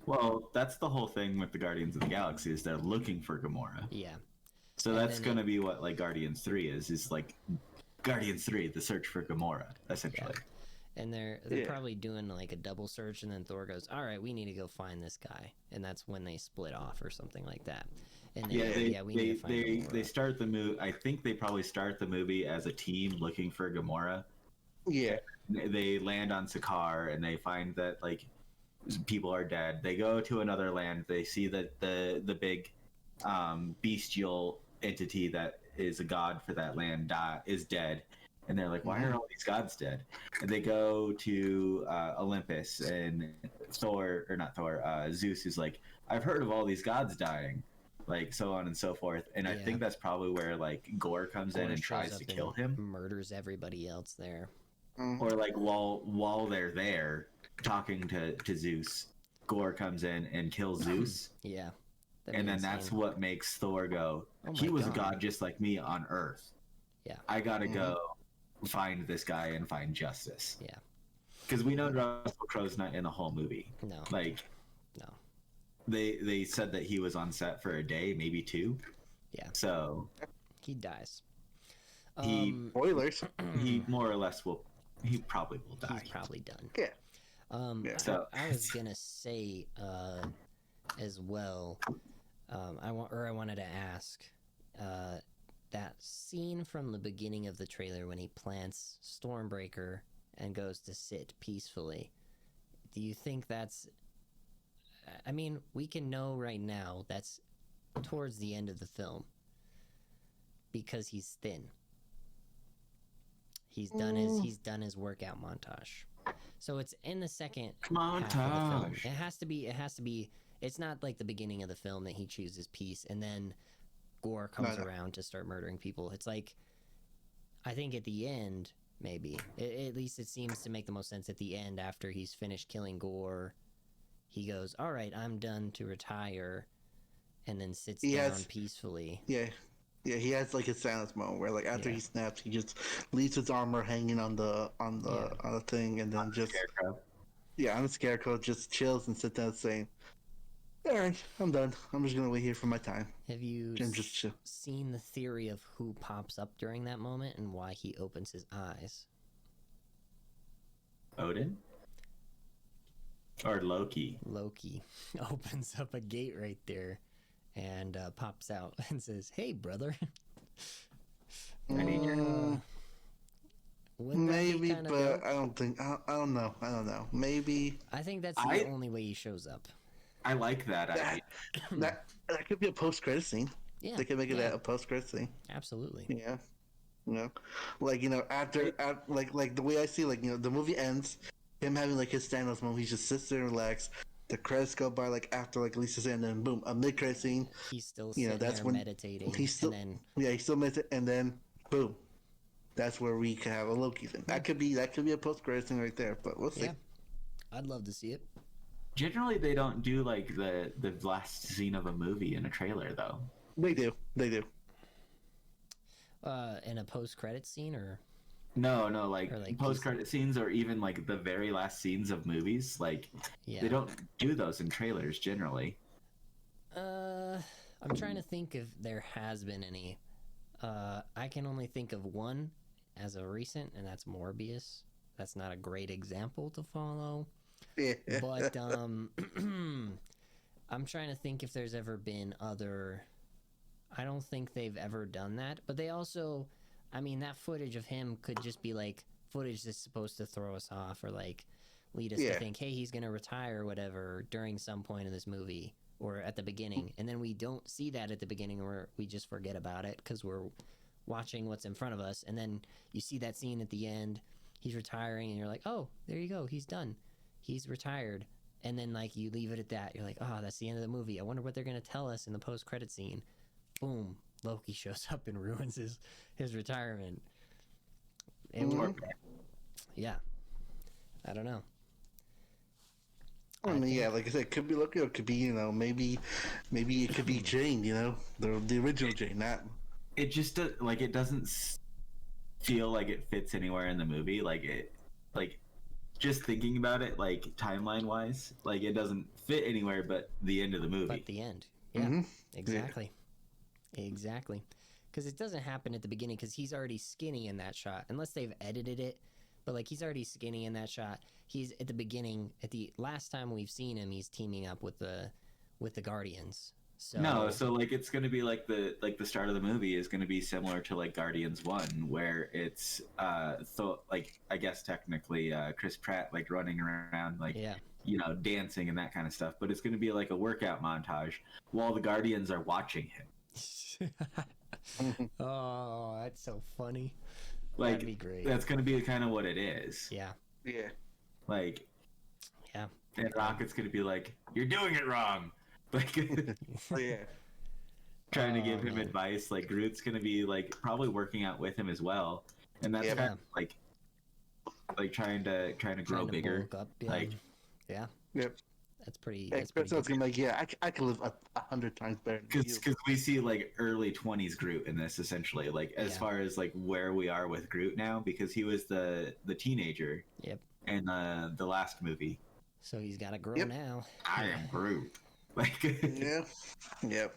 well, that's the whole thing with the Guardians of the Galaxy is they're looking for Gamora. Yeah. So And that's then gonna be what like Guardians 3 is like Guardians 3, the search for Gamora, essentially. And they're Yeah. probably doing like a double search, and then Thor goes, "All right, we need to go find this guy," and that's when they split off or something like that. And then, we need to find Gamora. they start the movie. I think they probably start the movie as a team looking for Gamora. Yeah. They land on Sakaar and they find that like people are dead. They go to another land. They see that the big bestial entity that is a god for that land is dead, and they're like, why are all these gods dead? And they go to Olympus, and Zeus is like, I've heard of all these gods dying, like so on and so forth. And I Yeah. think that's probably where like Gore comes in Thor and shows tries up to and kill him, murders everybody else there. or like while they're there talking to Zeus, Gore comes in and kills Zeus. Yeah. And then that's what makes Thor go, Oh he my was a God. god just like me on Earth. Yeah. I gotta go find this guy and find justice. Yeah. Because we know Russell Crowe's not in the whole movie. No. Like, No. they said that he was on set for a day, maybe two. Yeah. So He dies. He- Spoilers. he more or less he probably will die. He's probably done. Yeah. Yeah. So- I was gonna say as well. I wanted to ask that scene from the beginning of the trailer when he plants Stormbreaker and goes to sit peacefully. Do you think that's? I mean, we can know right now that's towards the end of the film because he's thin. He's done his workout montage. So it's in the second half of the film. Montage. It has to be. It's not like the beginning of the film that he chooses peace and then Gore comes No. around to start murdering people. It's like, I think at the end, maybe at least it seems to make the most sense at the end after he's finished killing Gore. He goes, "All right, I'm done to retire," and then sits He down has- peacefully. Yeah. Yeah, he has like his silence moment where like after Yeah. he snaps, he just leaves his armor hanging on the thing, and then just Scarecrow. on the scarecrow just chills and sits down saying, "All right, I'm done. I'm just gonna wait here for my time." Have you And just chill. seen the theory of who pops up during that moment and why he opens his eyes? Odin? Or Loki? Loki opens up a gate right there and pops out and says, "Hey, brother." Wouldn't that be Maybe, kinda but dope? I don't think. I don't know. Maybe I think that's the only way he shows up. I like that idea. that could be a post-credit scene. Yeah, They could make it yeah, a post-credit scene. absolutely. Yeah. Like after like the way I see the movie ends, him having like his Thanos moment. He just sits there and relax. The credits go by like after like Lisa's and then boom, a mid-credit scene. He's still You know, sitting that's there when meditating, he's still and then he still makes it, and then boom, that's where we can have a Loki thing. That could be a post-credit scene right there. But we'll see. yeah, I'd love to see it. Generally, they don't do like the last scene of a movie in a trailer, though. They do. In a post-credit scene, or No, Or, like, post-credit scenes, or even like the very last scenes of movies. Like yeah. they don't do those in trailers generally. I'm trying to think if there has been any. I can only think of one as a recent, and that's Morbius. That's not a great example to follow, Yeah. but I'm trying to think if there's ever been other. I don't think they've ever done that, but they also, I mean, that footage of him could just be like footage that's supposed to throw us off or like lead us to Yeah. think, hey, he's gonna retire or whatever during some point of this movie or at the beginning, and then we don't see that at the beginning, or we just forget about it because we're watching what's in front of us, and then you see that scene at the end, he's retiring, and you're like, oh, there you go, he's done, he's retired, and then like you leave it at that. You're like, oh, that's the end of the movie. I wonder what they're gonna tell us in the post-credit scene. Boom, Loki shows up and ruins his retirement. Yeah, I don't know. I mean, yeah, like I said, it could be Loki, or it could be, you know, maybe it could be Jane, you know, the original Jane, not. It just like it doesn't feel like it fits anywhere in the movie. Like just thinking about it, like timeline wise, like it doesn't fit anywhere but the end of the movie. But the end, yeah, exactly, exactly, because it doesn't happen at the beginning because he's already skinny in that shot, unless they've edited it. But like he's already skinny in that shot. He's at the beginning. At the last time we've seen him, he's teaming up with the Guardians. So No, so like it's gonna be like the start of the movie is gonna be similar to like Guardians 1, where it's so like I guess technically Chris Pratt like running around like you know, dancing and that kind of stuff, but it's gonna be like a workout montage while the Guardians are watching him. Oh, that's so funny. Like, that'd be great. That's gonna be kind of what it is. Yeah. Like, yeah. And Rocket's gonna be like, "You're doing it wrong." Like, trying to give him advice. Like Groot's gonna be like probably working out with him as well, and that's kind of like trying to grow bigger. Bulk up, Like, that's pretty. That's pretty. Gonna be like, yeah, I could live 100 times better. Because we see like early 20s Groot in this essentially, like as far as like where we are with Groot now, because he was the teenager. Yep. In the last movie. So he's got to grow now. I am Groot. Like. Yep.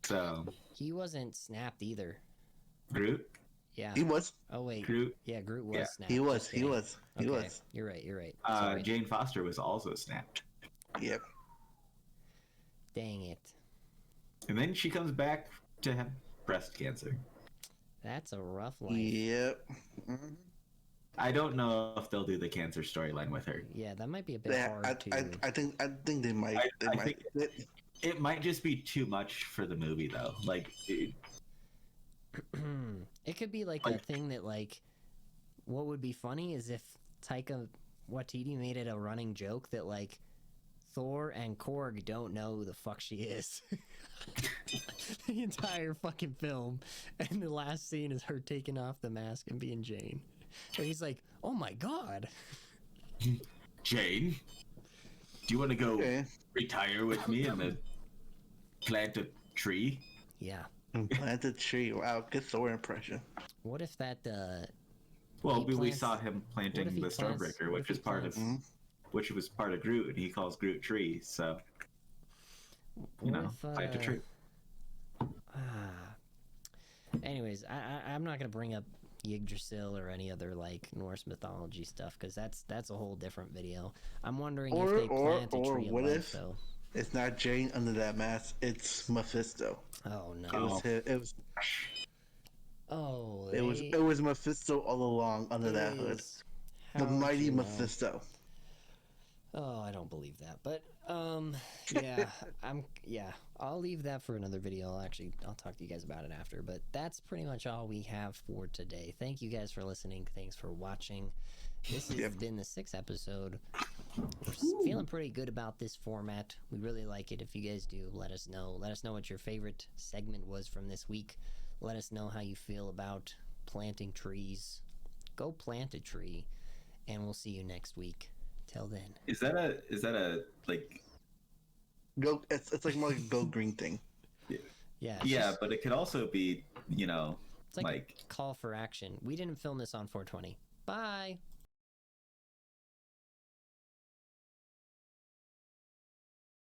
So. He wasn't snapped either. Groot. Yeah. He was. Oh wait. Groot. Yeah, Groot was snapped. He was. He was. You're right. You're right. Jane Foster was also snapped. Yep. Dang it. And then she comes back to have breast cancer. That's a rough life. Yep. I don't know if they'll do the cancer storyline with her. Yeah, that might be a bit hard to. I think they might. I think it might just be too much for the movie, though. Like, it could be like a thing that, like, what would be funny is if Taika Waititi made it a running joke that, like, Thor and Korg don't know who the fuck she is. The entire fucking film. And the last scene is her taking off the mask and being Jane. And he's like, oh my god. Jane, do you want to go retire with me and plant a tree? Yeah. Plant a tree. Wow, good Thor impression. What if that, well, we saw him planting the Stormbreaker, which is part of... Which was part of Groot, and he calls Groot Tree, so... You know, plant a tree. Anyways, I'm not going to bring up Yggdrasil or any other, like, Norse mythology stuff, because that's a whole different video. I'm wondering if they plant a tree of life, though. It's not Jane under that mask, it's Mephisto. Oh, no. It was Oh, it was Mephisto all along under that hood. The mighty Mephisto. Oh, I don't believe that. But I'll leave that for another video. I'll talk to you guys about it after. But that's pretty much all we have for today. Thank you guys for listening. Thanks for watching. This has been the 6th episode. We're feeling pretty good about this format. We really like it. If you guys do, let us know. Let us know what your favorite segment was from this week. Let us know how you feel about planting trees. Go plant a tree, and we'll see you next week. Till then. Is that a like go? It's like more like a go green thing. Yeah. Yeah, but it could also be, you know, it's like a call for action. We didn't film this on 420. Bye.